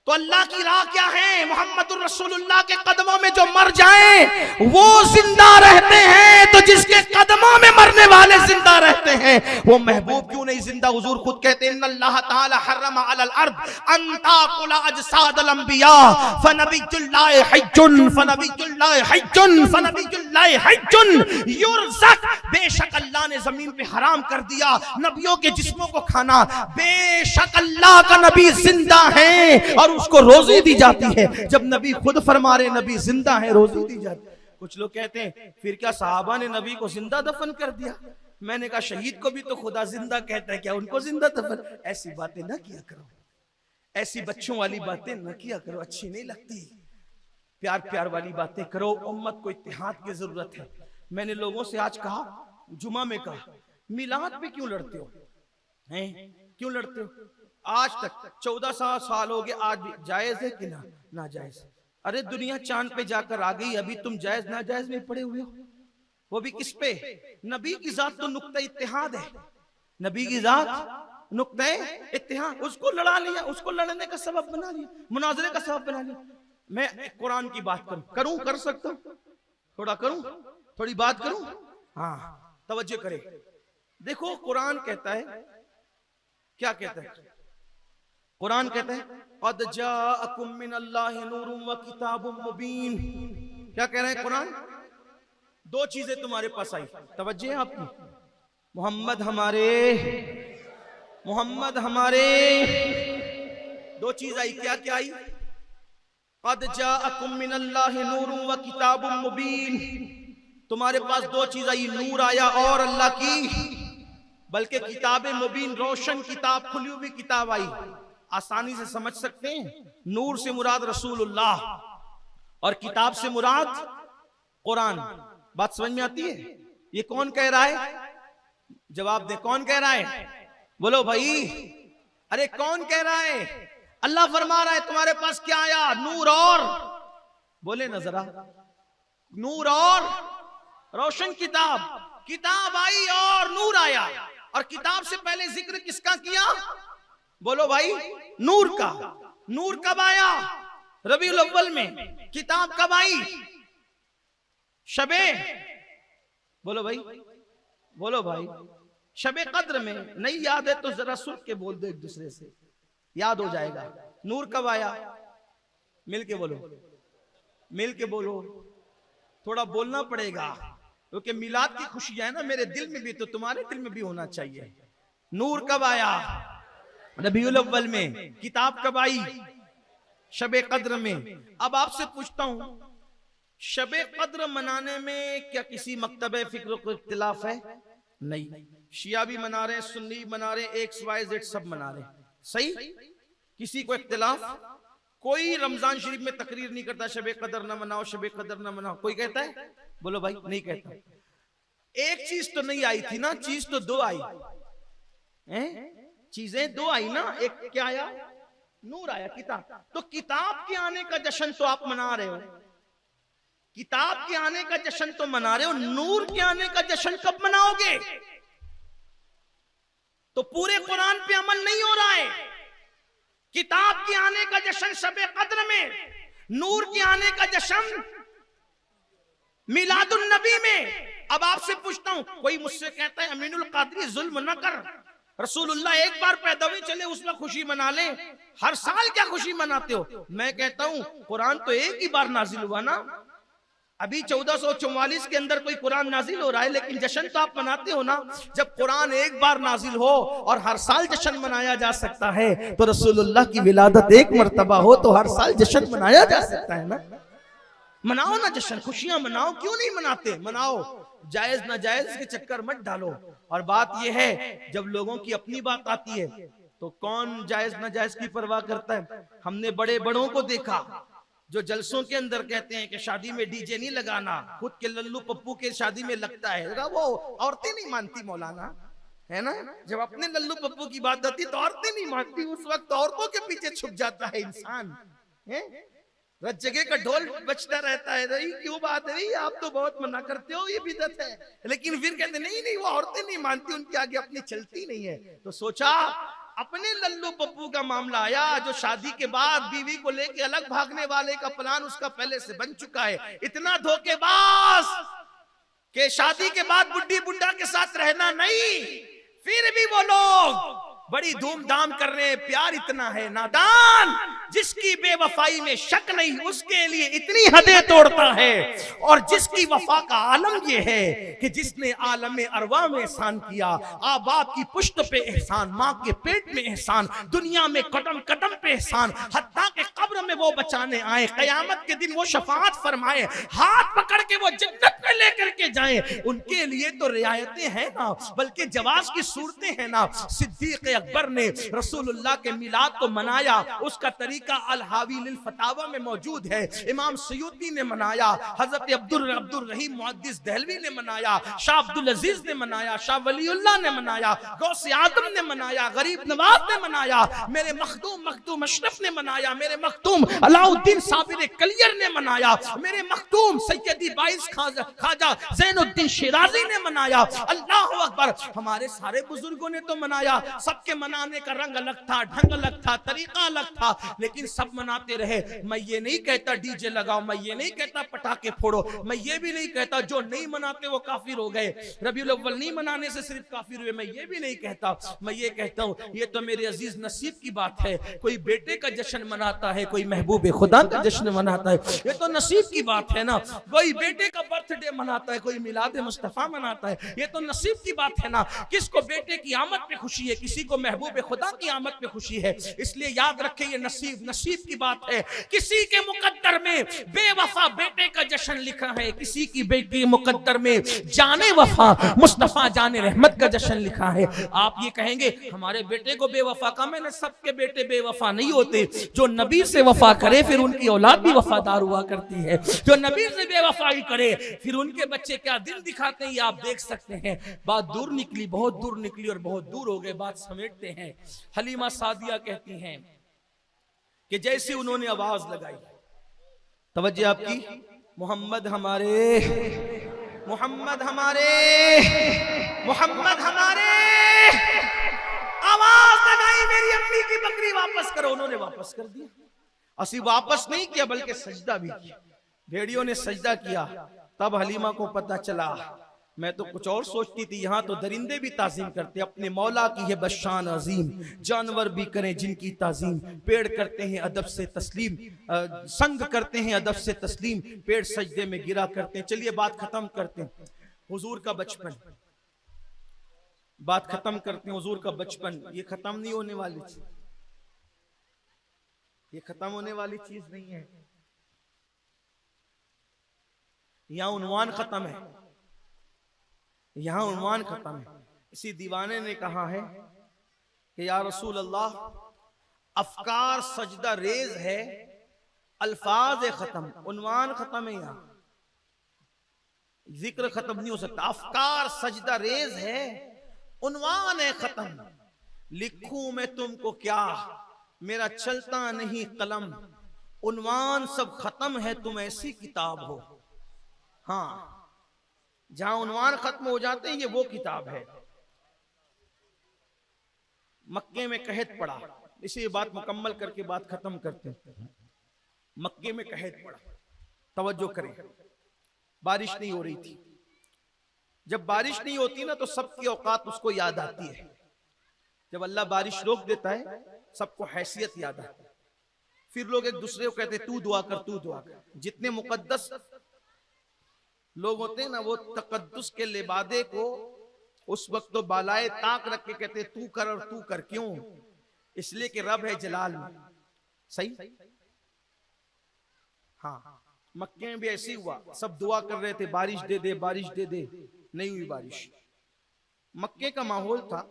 तो अल्लाह की राह क्या है? मोहम्मदुर रसूलुल्लाह के कदमों में जो मर जाएं वो जिंदा रहते हैं। तो जिसके कदमों में मरने वाले जिंदा रहते हैं वो महबूब क्यों नहीं जिंदा? हुजूर खुद कहते हैं इन्नल्लाह तआला हर्रम अलल अर्द अन ताकुल अजसादल अंबिया फनबियुल्लाहि हज्जुन फनबियुल्लाहि हज्जुन फनबियुल्लाहि हज्जुन युरज़क। बेशक अल्लाह ने जमीन पे हराम कर दिया नबियों के जिस्मों को खाना। बेशक अल्लाह का नबी जिंदा है और उसको रोजी दी जाती है। जब नबी खुद फरमा रहे नबी जिंदा है, रोजी दी जाती है। कुछ लोग कहते हैं फिर क्या सहाबा ने नबी को जिंदा दफन कर दिया? मैंने कहा शहीद को भी तो खुदा जिंदा कहता है, क्या उनको जिंदा दफन? ऐसी बातें ना किया करो, ऐसी बच्चों वाली बातें ना किया करो, अच्छी नहीं लगती। प्यार प्यार वाली बातें करो। उम्मत को इत्तेहाद की जरूरत है। मैंने लोगों से आज कहा, जुमा में कहा, मिलाद पे क्यों लड़ते हो? हैं क्यों लड़ते हो? आज तक 14 साल हो गए, आज भी जायज है कि ना नाजायज? अरे दुनिया चांद पे जाकर आ गई, अभी तुम जायज नाजायज में पड़े हुए हो। वो भी किस पे? नबी की जात तो नुक्ता इत्तेहाद है। नबी की जात नुक्ता इत्तेहाद, उसको लड़ा लिया, उसको लड़ने का सबब बना लिया, मुनाजरे का सबब बना लिया। मैं कुरान की बात करूं कर सकता हूं, थोड़ा करूं, थोड़ी बात करूं। हाँ तवज्जो करें। देखो कुरान कहता है, क्या कहता है? कुरान कहता है क़द जाअकुम मिनल्लाहि नूरुम व किताबुम मुबीन। क्या कह रहा है कुरान? 2 चीजें तुम्हारे पास आई। तवज्जो है आपकी? मोहम्मद हमारे 2 चीज आई। क्या क्या आई? क़द जाअकुम मिनल्लाहि नूरुम व किताबुम मुबीन। तुम्हारे पास 2 चीज आई, नूर आया और अल्लाह की, बल्कि किताब मुबीन, रोशन किताब, खुली हुई किताब आई। आसानी से समझ सकते हैं, नूर से मुराद रसूलुल्लाह और किताब से मुराद कुरान। बात समझ में आती है? ये कौन कह रहा है? जवाब दे, कौन कह रहा है? बोलो भाई, अरे कौन कह रहा है? अल्लाह फरमा रहा है तुम्हारे पास क्या आया? नूर और, बोले ना जरा, नूर और रोशन किताब। किताब आई और नूर आया। और किताब से पहले जिक्र किसका किया? बोलो भाई, नूर का। नूर कब आया? रबीउल अव्वल में। किताब कब आई? शबे, बोलो भाई, शबे कद्र में नहीं याद है तो जरा सुन के बोल दो एक दूसरे से, याद हो जाएगा। नूर कब आया? मिल के बोलो, मिल के बोलो, थोड़ा बोलना पड़ेगा क्योंकि मिलाद की खुशी है ना मेरे दिल में भी, तो तुम्हारे दिल में भी होना चाहिए। नूर कब आया? रबीउल अव्वल में। किताब कब आई? शबे कद्र में। अब आपसे पूछता हूं, शबे कद्र मनाने में क्या किसी मकतबे फिक्र को इख्तिलाफ है? नहीं। शिया भी मना रहे हैं, सुन्नी मना रहे हैं, XYZ सब मना रहे हैं, सही, किसी को इख्तिलाफ? कोई रमजान शरीफ में तकरीर नहीं करता शबे कद्र न मनाओ, शबे कद्र न मनाओ, कोई कहता है? बोलो भाई, नहीं कहता। एक चीज तो नहीं आई थी ना, चीज तो दो आई हैं? चीजें दो आई ना, एक क्या आया? नूर आया, किताब। तो किताब के आने का जश्न तो आप मना रहे हो, किताब के आने का जश्न तो मना रहे हो, नूर के आने का जश्न कब मनाओगे? तो पूरे कुरान पे अमल नहीं हो रहा है। किताब के आने का जश्न शबे कद्र में, नूर के आने का जश्न मिलादुन नबी में। अब आपसे पूछता हूं, कोई मुझसे कहता है अमीनुल कादरी जुल्म न कर, रसूलुल्लाह एक बार पैदा हुए चले उसमें खुशी मना ले, हर साल क्या खुशी मनाते हो? मैं कहता हूं कुरान तो एक ही बार नाजिल हुआ ना, अभी 1444 के अंदर कोई कुरान नाजिल हो रहा है, लेकिन जश्न तो आप मनाते हो ना। जब कुरान एक बार नाजिल हो और हर साल जश्न मनाया जा सकता है, तो रसूलुल्लाह की विलादत एक मर्तबा हो तो हर साल जश्न मनाया जा सकता है ना। मनाओ ना जश्न, खुशियां मनाओ, क्यों नहीं मनाते? मनाओ, जायज नाजायज के चक्कर मत डालो। और बात यह है, जब लोगों की अपनी बात आती है तो कौन जायज नाजायज की परवाह करता है? हमने बड़े बड़ों को देखा जो जलसों के अंदर कहते हैं कि शादी में डीजे नहीं लगाना, खुद के लल्लू पप्पू के शादी में लगता है। वो औरतें नहीं मानती मौलाना, है ना? जब अपने लल्लू पप्पू की बात आती तो औरतें नहीं मानती, उस वक्त औरतों के पीछे छुप जाता है इंसान, है? रत जगह का ढोल बजता रहता है, नहीं क्यों बात है, आप तो बहुत मना करते हो, ये बिदअत है, लेकिन फिर कहते नहीं नहीं वो औरतें नहीं मानती, उनके आगे अपनी चलती नहीं है। तो सोचा अपने लल्लू पप्पू का मामला आया, जो शादी के बाद बीवी को लेके अलग भागने वाले का प्लान उसका पहले से बन चुका है। इतना धोखेबाज कि शादी के बाद बुड्ढी बुड्ढा के साथ रहना नहीं, फिर भी वो लोग बड़ी धूमधाम कर रहे हैं। प्यार इतना है नादान, जिसकी बेवफाई में शक नहीं उसके लिए इतनी हदें तोड़ता है। और जिसकी वफा का आलम यह है कि जिसने आलम अरवा में एहसान किया, आबाद की पुश्त पे एहसान, माँ के पेट में एहसान, दुनिया में कदम कदम पे एहसान, हत्ता के कब्र में वो बचाने आए, कयामत के दिन वो शफाअत फरमाए, हाथ पकड़ के वो जन्नत में लेकर के जाए। उनके लिए तो रियायतें हैं ना, बल्कि जवाज की सूरतें हैं ना। सिद्दीक अकबर ने रसूलुल्लाह के मिलाद को मनाया, उसका तरीका अल हावी लिल फतावा में मौजूद है। इमाम सयूती ने मनाया, हजरत अब्दुल रहीम मुहद्दिस दहलवी ने मनाया, शाह अब्दुल अजीज ने मनाया, शाह वलीउल्लाह ने मनाया, गौसे आदम ने मनाया, गरीब नवाज ने मनाया, मेरे मखदूम अशरफ ने मनाया, मेरे मखदूम अलाउद्दीन साबिर कलियर ने मनाया, मेरे मखदूम सैयदी बाइस खाजा ज़ैनुद्दीन शिराजी ने मनाया। अल्लाह अकबर, हमारे सारे बुजुर्गों ने तो मनाया। सबके मनाने का रंग अलग था, ढंग अलग था, तरीका अलग था, लेकिन सब मनाते रहे। मैं ये नहीं कहता डीजे लगाओ, मैं ये नहीं कहता पटाखे फोड़ो, मैं ये भी नहीं कहता जो नहीं मनाते वो काफिर हो गए, रबीउल अव्वल नहीं मनाने से सिर्फ काफिर हुए, मैं ये भी नहीं कहता। मैं ये कहता हूँ ये तो मेरे अजीज नसीब की बात है। कोई बेटे का जश्न मनाता है, कोई महबूब खुदा का जश्न मनाता है, ये तो नसीब की बात है ना। कोई बेटे का बर्थडे मनाता है, कोई मिलाद मुस्तफा मनाता है, ये तो नसीब की बात है ना। किसको बेटे की आमद पे खुशी है, किसी को महबूब खुदा की आमद पे खुशी है। इसलिए याद रखें ये नसीब की बात है। किसी के मुकद्दर में बेवफा बेटे का जश्न लिखा है, किसी की बेटी मुकद्दर में जाने वफा मुस्तफा जाने रहमत का जश्न लिखा है। आप ये कहेंगे हमारे बेटे को बेवफा का, मैंने सबके बेटे बेवफा नहीं होते। जो नबी से वफा करे फिर उनकी औलाद भी वफादार हुआ करती है। जो नबी से बेवफाई करे फिर उनके बच्चे क्या दिन दिखाते हैं, आप देख सकते हैं। बात दूर निकली, बहुत दूर निकली और बहुत दूर हो गए, बात समेटते हैं। हलीमा सादिया कहती हैं कि जैसे उन्होंने आवाज लगाई, तवज्जो आपकी, मोहम्मद हमारे, मोहम्मद हमारे, मोहम्मद हमारे, आवाज लगाई मेरी अम्मी की बकरी वापस करो, उन्होंने वापस कर दिया। असी वापस नहीं किया बल्कि सजदा भी किया, भेड़ियों ने सजदा किया। तब हलीमा को पता चला मैं तो कुछ और सोचती थी, यहाँ तो दरिंदे भी ताजीम करते, अपने मौला की है बशान अजीम, जानवर भी करें जिनकी ताजीम, पेड़ करते हैं अदब से तस्लीम, संग करते हैं अदब से तस्लीम, पेड़ सजदे में गिरा करते हैं। चलिए बात खत्म करते हैं, हुजूर का बचपन, बात खत्म करते हैं। हुजूर का बचपन ये खत्म नहीं होने वाली चीज, ये खत्म होने वाली चीज नहीं है। यहां उन्वान खत्म है, यहां उन्वान खत्म है। इसी दीवाने ने कहा है कि या रसूल अल्लाह, अफकार सजदा रेज है, अल्फाज खत्म, उन्वान खत्म है, यहां जिक्र खत्म नहीं हो सकता। अफकार सजदा रेज है, उन्वान है खत्म, लिखूं मैं तुमको क्या, मेरा चलता नहीं कलम, उन्वान सब खत्म है, तुम ऐसी किताब हो। हाँ, जहां उन्वान खत्म हो जाते हैं, ये वो किताब है। मक्के में कहत पड़ा, इसी बात मुकम्मल करके बात खत्म करते हैं। मक्के में कहत पड़ा, तवज्जो करें, बारिश नहीं हो रही थी। जब बारिश नहीं होती ना तो सबकी औकात उसको याद आती है। जब अल्लाह बारिश रोक देता है, सबको हैसियत याद आती है। फिर लोग एक दूसरे को कहते तू दुआ कर, तू दुआ कर। जितने मुकद्दस लोग होते हैं ना, वो तकद्दुस के लिबादे को उस वक्त तो बालाए ताक रख के कहते तू कर और तू कर। क्यों? इसलिए कि रब है जलाल में। सही? हाँ, मक्के में भी ऐसे ही हुआ, सब दुआ कर रहे थे बारिश दे दे, बारिश दे दे, नहीं हुई बारिश। मक्के का माहौल था।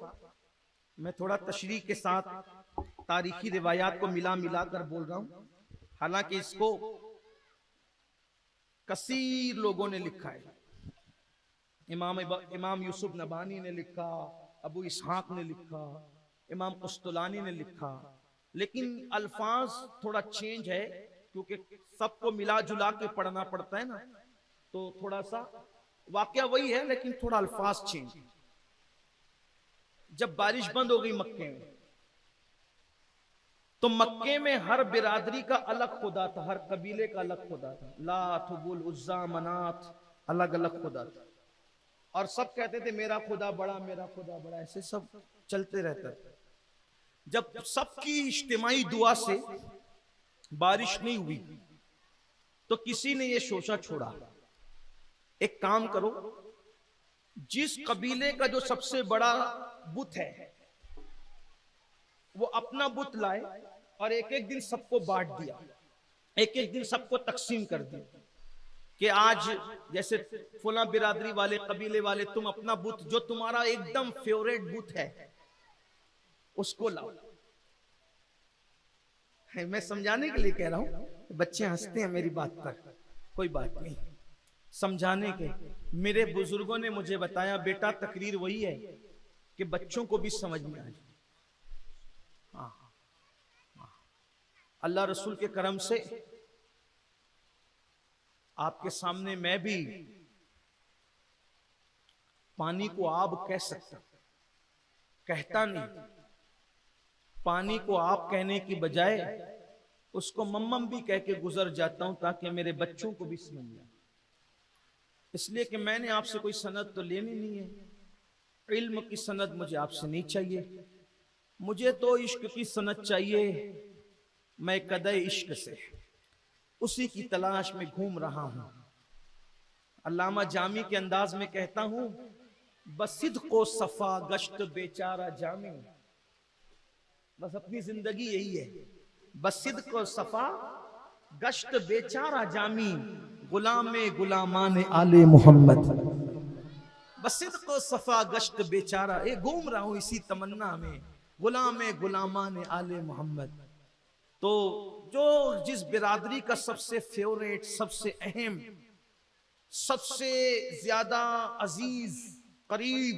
मैं थोड़ा तशरीह के साथ तारीखी रिवायात को मिला कर बोल रहा हूं, हालांकि इसको कसीर लोगों ने लिखा है। इमाम यूसुफ नबानी ने लिखा, अबू इसहाक ने लिखा, इमाम कुस्तुलानी ने लिखा, लेकिन अल्फाज थोड़ा चेंज है, क्योंकि सबको मिला जुला के पढ़ना पड़ता है ना, तो थोड़ा सा वाकया वही है, लेकिन थोड़ा अल्फाज चेंज। जब बारिश बंद हो गई मक्के में, तो मक्के में हर बिरादरी का अलग खुदा था, हर कबीले का अलग खुदा था। लात, हुबुल, उज्जा, मनात, अलग अलग खुदा था। और सब कहते थे मेरा खुदा बड़ा, मेरा खुदा बड़ा, ऐसे सब चलते रहता था। जब सबकी इज्तिमाई दुआ से बारिश नहीं हुई, तो किसी ने यह सोचा छोड़ा, एक काम करो, जिस कबीले का जो सबसे बड़ा बुत है वो अपना बुत लाए और एक एक दिन सबको बांट दिया, एक एक दिन सबको तकसीम कर दिया कि आज जैसे फुला बिरादरी वाले, कबीले वाले, तुम अपना बुत जो तुम्हारा एकदम फेवरेट बुत है उसको लाओ। मैं समझाने के लिए कह रहा हूं, बच्चे हंसते हैं मेरी बात पर, कोई बात नहीं, समझाने के। मेरे बुजुर्गों ने मुझे बताया, बेटा तकरीर वही है कि बच्चों को भी समझ में आए। अल्लाह रसूल के करम से आपके सामने मैं भी पानी को आब कह सकता, कहता नहीं, पानी को आप कहने की बजाय उसको मम्मम भी कह के गुजर जाता हूं, ताकि मेरे बच्चों को भी समझ आए। इसलिए कि मैंने आपसे कोई सनद तो लेनी नहीं है, इल्म की सनद मुझे आपसे नहीं चाहिए, मुझे तो इश्क की सनद चाहिए। मैं कदे इश्क से उसी की तलाश में घूम रहा हूं। अल्लामा जामी के अंदाज में कहता हूं, बसिद को सफा गश्त बेचारा जामी। बस अपनी जिंदगी यही है, बसिद को सफा गश्त बेचारा जामी, गुलामे गुलामान आले मोहम्मद। बसिद को सफा गश्त बेचारा, ए घूम रहा हूं इसी तमन्ना में, गुलामे गुलामान आले मोहम्मद। तो जो जिस बिरादरी का सबसे फेवरेट, सबसे अहम, सबसे ज्यादा अजीज, करीब,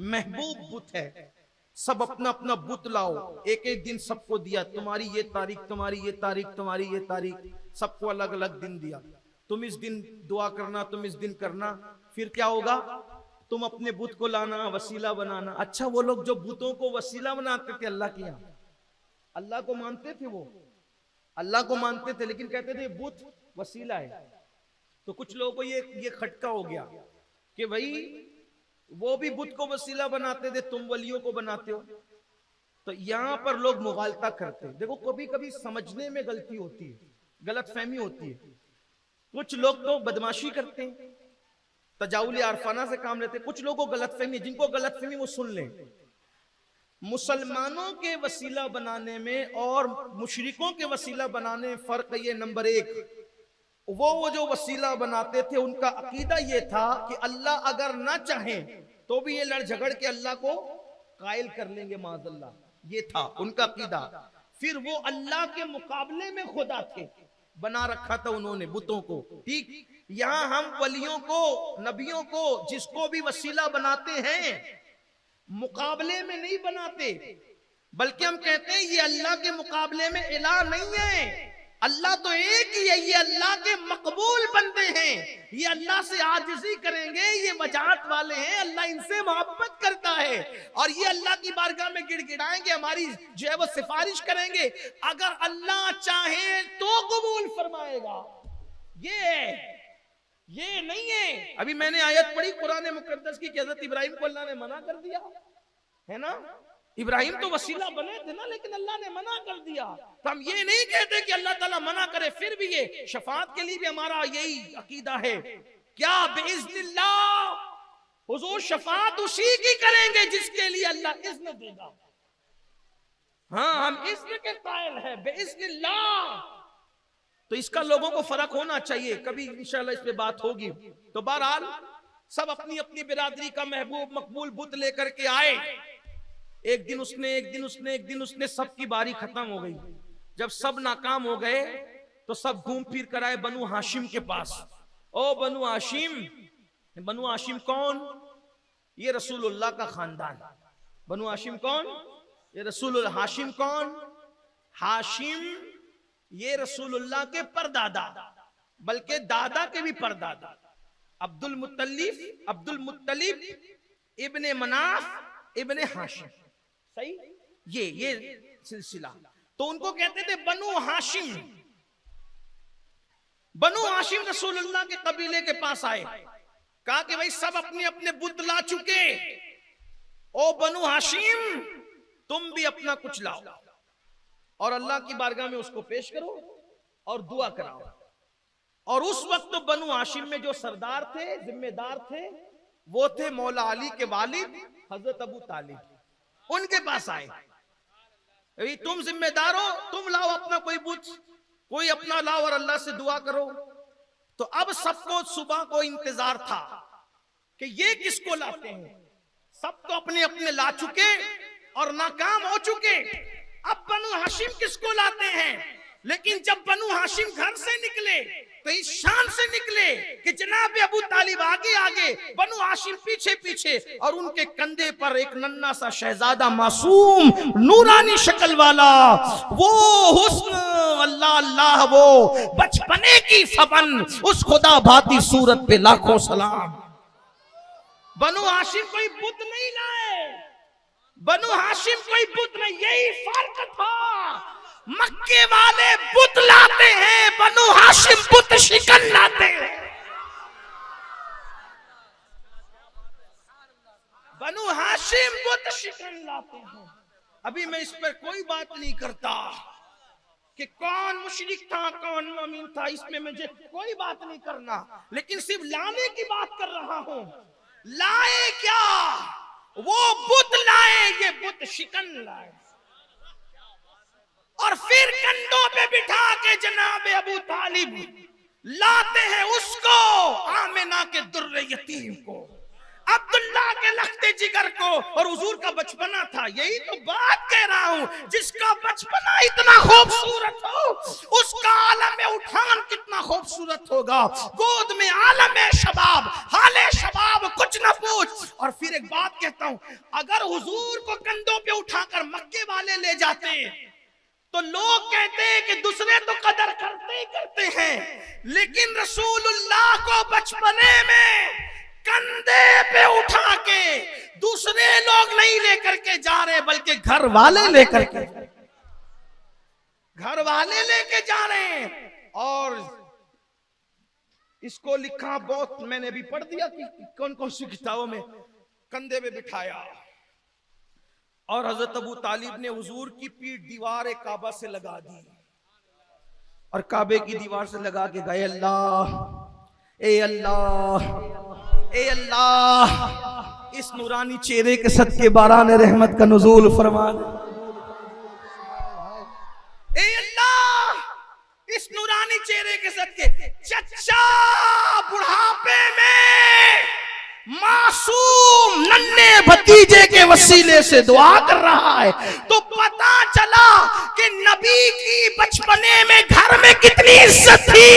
महबूब बुत है, सब अपना अपना बुत लाओ, एक एक दिन सबको दिया, तुम्हारी ये तारीख, तुम्हारी ये तारीख, तुम्हारी ये तारीख, सबको अलग अलग दिन दिया। तुम इस दिन दुआ करना, तुम इस दिन करना। फिर क्या होगा? तुम अपने बुत को लाना, वसीला बनाना। अच्छा, वो लोग जो बुतों को वसीला बनाते थे अल्लाह के यहाँ, अल्लाह को मानते थे, वो अल्लाह को मानते थे, लेकिन कहते थे बुत वसीला है। तो कुछ लोगों को ये खटका हो गया कि भाई वो भी बुत को वसीला बनाते थे, तुम वलियों को बनाते हो। तो यहां पर लोग मुगालता करते हैं। देखो कभी कभी समझने में गलती होती है, गलतफहमी होती है। कुछ लोग तो बदमाशी करते हैं, तजाउल आरफाना से काम लेते हैं। कुछ लोगों को गलतफहमी, जिनको गलतफहमी वो सुन लें। मुसलमानों के वसीला बनाने में और मुशरिकों के वसीला बनाने में फर्क ये नंबर एक, वो जो वसीला बनाते थे उनका अकीदा ये था कि अल्लाह अगर ना चाहे तो भी ये लड़ झगड़ के अल्लाह को कायल कर लेंगे माज़अल्लाह, ये था उनका अकीदा। फिर वो अल्लाह के मुकाबले में खुदा थे, बना रखा था उन्होंने बुतों को। ठीक, यहां हम वलियों को, नबियों को, जिसको भी वसीला बनाते हैं मुकाबले में नहीं बनाते, बल्कि हम कहते हैं ये अल्लाह के मुकाबले में इलाह नहीं है। अल्लाह तो एक ही है, ये अल्लाह के मकबूल बंदे हैं, ये अल्लाह से आजिज़ी करेंगे, ये वजाहत वाले हैं, अल्लाह इनसे मोहब्बत करता है और ये अल्लाह की बारगाह में गिड़गिड़ाएंगे, हमारी जो है वो सिफारिश करेंगे। अगर अल्लाह चाहे तो कबूल फरमाएगा, ये नहीं है। अभी मैंने आयत पढ़ी कुरान मुकद्दस की कि हज़रत इब्राहिम को अल्लाह ने मना कर दिया है ना। इब्राहिम तो वसीला बने थे ना, लेकिन अल्लाह ने मना कर दिया। तो हम ये नहीं कहते कि अल्लाह ताला मना करे, फिर भी ये शफाअत के लिए भी हमारा यही अकीदा है। क्या बिइज़्निल्लाह हुजूर शफाअत उसी की करेंगे जिसके लिए अल्लाह इज़्न देगा। हाँ, हम इज़्न के कायल हैं, बिइज़्निल्लाह। तो इसका लोगों को फर्क होना चाहिए, कभी इंशाल्लाह इस पे बात होगी। तो बहरहाल सब अपनी अपनी बिरादरी का महबूब मकबूल बुत लेकर के आए। एक दिन उसने सबकी बारी खत्म हो गई। जब सब नाकाम हो गए तो सब घूम फिर कर आए बनु हाशिम के पास। ओ बनु हाशिम, बनु हाशिम कौन? ये रसूलुल्लाह का खानदान। बनु हाशिम कौन? ये रसूल। हाशिम कौन? हाशिम ये रसूलुल्लाह के परदादा, बल्कि दादा के भी परदादा। अब्दुल मुत्तलिब इब्ने मनाफ इब्ने हाशिम, सही, ये सिलसिला। तो उनको कहते थे बनु हाशिम। बनु हाशिम रसूलुल्लाह के कबीले के पास आए, कहा कि भाई सब अपने अपने बुत ला चुके, ओ बनु हाशिम तुम भी अपना कुछ लाओ और अल्लाह की बारगाह में उसको पेश करो और दुआ कराओ। और उस वक्त तो बनु हाशिम में जो सरदार थे, जिम्मेदार थे, वो थे मौला अली के वालिद हजरत अबू तालिब। उनके पास आए, तुम जिम्मेदार हो, तुम लाओ अपना कोई बुत, कोई अपना लाओ और अल्लाह से दुआ करो। तो अब सबको सुबह को इंतजार था कि ये किसको लाते हैं। सब तो अपने अपने ला चुके और नाकाम हो चुके। अब बनु हाशिम किसको लाते हैं? लेकिन जब बनु हाशिम घर से निकले तो इस शान से निकले कि जनाब अबू तालिब आगे आगे, बनु हाशिम पीछे पीछे, और उनके कंधे पर एक नन्हा सा शहजादा मासूम नूरानी शक्ल वाला, वो हुस्न, अल्लाह अल्लाह, वो बचपने की फबन, उस खुदा भाती सूरत पे लाखों सलाम। बनु हाशिम कोई बुत नहीं लाए, बनु हाशिम कोई बुत नहीं, यही फर्क था। मक्के वाले बुत लाते हैं, बनु हाशिम बुत शिकन लाते हैं। बनु हाशिम बुत शिकन लाते हैं। अभी मैं इस पर कोई बात नहीं करता कि कौन मुशरिक था कौन मोमिन था, इसमें मुझे कोई बात नहीं करना, लेकिन सिर्फ लाने की बात कर रहा हूं। लाए क्या? वो बुत लाए, ये बुत शिकन लाए, और फिर कंधों पे बिठा के जनाब अबू तालिब लाते हैं उसको, आमिना के दुर्रे यतीम को, अब्दुल्ला के लखते जिगर को। और हुजूर का बचपना था, यही तो बात कह रहा हूं, जिसका बचपना इतना खूबसूरत हो उसका आलम उठान कितना खूबसूरत होगा। गोद में आलम शबाब, हाले शबाब कुछ न पूछ। और फिर एक बात कहता हूं, अगर हुजूर को कंधों पे उठाकर मक्के वाले ले जाते तो लोग कहते हैं कि दूसरे तो कदर करते ही करते हैं, लेकिन रसूलुल्लाह को बचपने में कंधे पे उठा के दूसरे लोग नहीं लेकर के जा रहे, बल्कि घर वाले लेकर के, घर वाले लेके जा रहे हैं। और इसको लिखा बहुत मैंने भी पढ़ दिया कि कौन कौन सी किताबों में। कंधे पे बिठाया और हजरत अबू तालिब ने हुजूर की पीठ दीवार काबा से लगा दी और काबे की दीवार से लगा के गए, अल्लाह ए अल्लाह ए अल्लाह, इस नूरानी चेहरे के सदके बारान रहमत का नुज़ूल फरमा दे। ए अल्लाह, इस नूरानी चेहरे के सदके चच्चा बुढ़ापे में मासूम नन्हे भतीजे के वसीले से दुआ कर रहा है, तो पता चला कि नबी की बचपने में घर में कितनी इज्जत थी।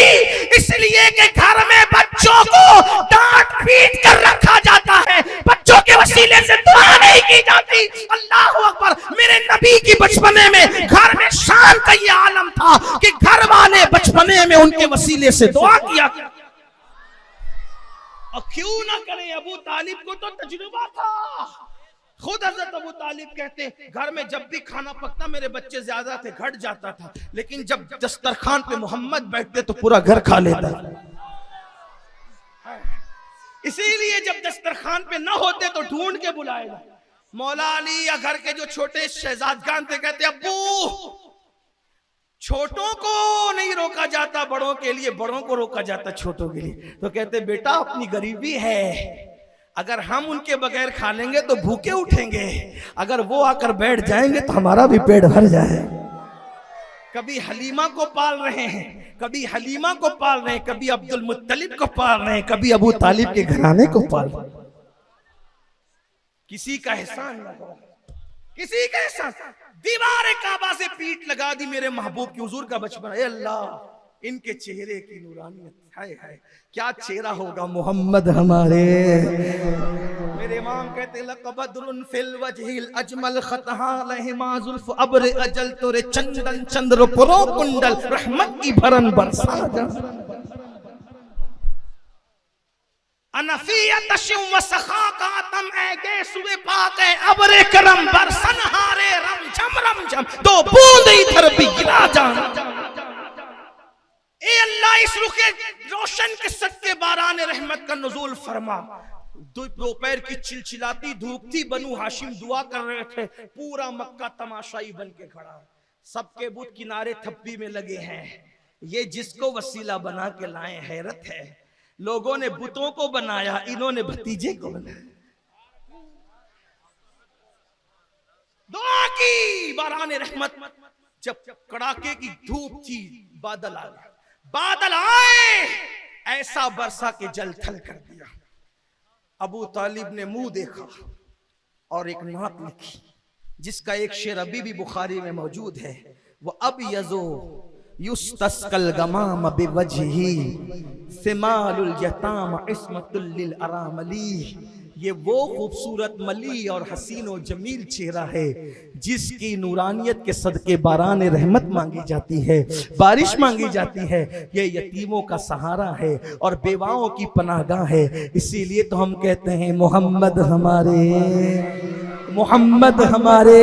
इसलिए कि घर में बच्चों को डांट पीट कर रखा जाता है, बच्चों के वसीले से दुआ नहीं की जाती। अल्लाह अकबर। मेरे नबी की बचपने में घर में शान का ये आलम था कि घर वाले बचपने में उनके वसीले से दुआ किया। और क्यों ना करें, अबू तालिब को तो तजुर्बा था। खुद हजरत अबू तालिब कहते, घर में जब भी खाना पकता मेरे बच्चे ज्यादा थे, घट जाता था, लेकिन जब दस्तरखान पे मोहम्मद बैठते तो पूरा घर खा लेता। इसीलिए जब दस्तरखान पे ना होते तो ढूंढ के बुलाएगा। मौला अली या घर के जो छोटे शहजादगान थे कहते, अब्बू छोटों को नहीं रोका जाता बड़ों के लिए, बड़ों को रोका जाता छोटों के लिए। तो कहते बेटा अपनी गरीबी है, अगर हम उनके बगैर खा लेंगे तो भूखे उठेंगे, अगर वो आकर बैठ जाएंगे तो हमारा भी पेट भर जाए। कभी हलीमा को पाल रहे हैं, कभी हलीमा को पाल रहे हैं, कभी अब्दुल मुत्तलिब को पाल रहे हैं, कभी अबू तालिब के घराने को पाल रहे हैं। किसी का एहसान न करो, किसी का एहसान। दीवार काबा से पीठ लगा दी मेरे महबूब की, हुजूर का बचपन। ए अल्लाह, इनके चेहरे की नूरानियत, हाय हाय क्या चेहरा होगा मोहम्मद हमारे। मेरे इमाम कहते लक़बद्रुन फिल वजहिल अजमल खतहा लहिमा जुल्फ अब्र अजल तोरे चंदन चंद्र पुरो कुंडल रहमत की भरन बरसा जा। अनफियत शिव व सखा का तम ऐगे सुबह पाके अब्र करम बरसन हारे रम झम तो बूंद इधर भी गिरा जाना। ए अल्लाह, इस रुखे रोशन के सदके बारान रहमत का नुज़ूल फरमा। दोपहर की चिलचिलाती धूप थी, बनु हाशिम दुआ कर रहे थे, पूरा मक्का तमाशाई बन के खड़ा, सबके बुत किनारे थप्पी में लगे हैं। ये जिसको वसीला बना के लाए, हैरत है, लोगों ने बुतों को बनाया, इन्होंने भतीजे को बनाया। दुआ की बारान रहमत। जब कड़ाके की धूप थी, बादल आ गया, बादल आए ऐसा बरसा के जल थल कर दिया। अबू तालिब ने मुंह देखा और एक नात लिखी, जिसका एक शेर अभी भी बुखारी में मौजूद है। वो अब यजो युस्तस्कल गमाम बिवजही सिमालुल यताम इस्मतुल लिल अरामली। ये वो खूबसूरत मली और हसीन और जमील चेहरा है जिसकी नूरानियत के सदके बारान रहमत मांगी जाती है, बारिश मांगी जाती है। ये यतीमों का सहारा है और बेवाओं की पनाहगाह है। इसीलिए तो हम कहते हैं मोहम्मद हमारे, मोहम्मद हमारे।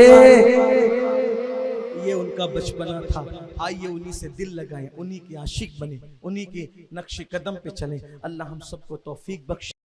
ये उनका बचपना था। आइए उन्हीं से दिल लगाएं, उन्हीं के आशिक बने, उन्हीं के नक्शे कदम पे चलें। अल्लाह हम सबको तौफीक बख्शे।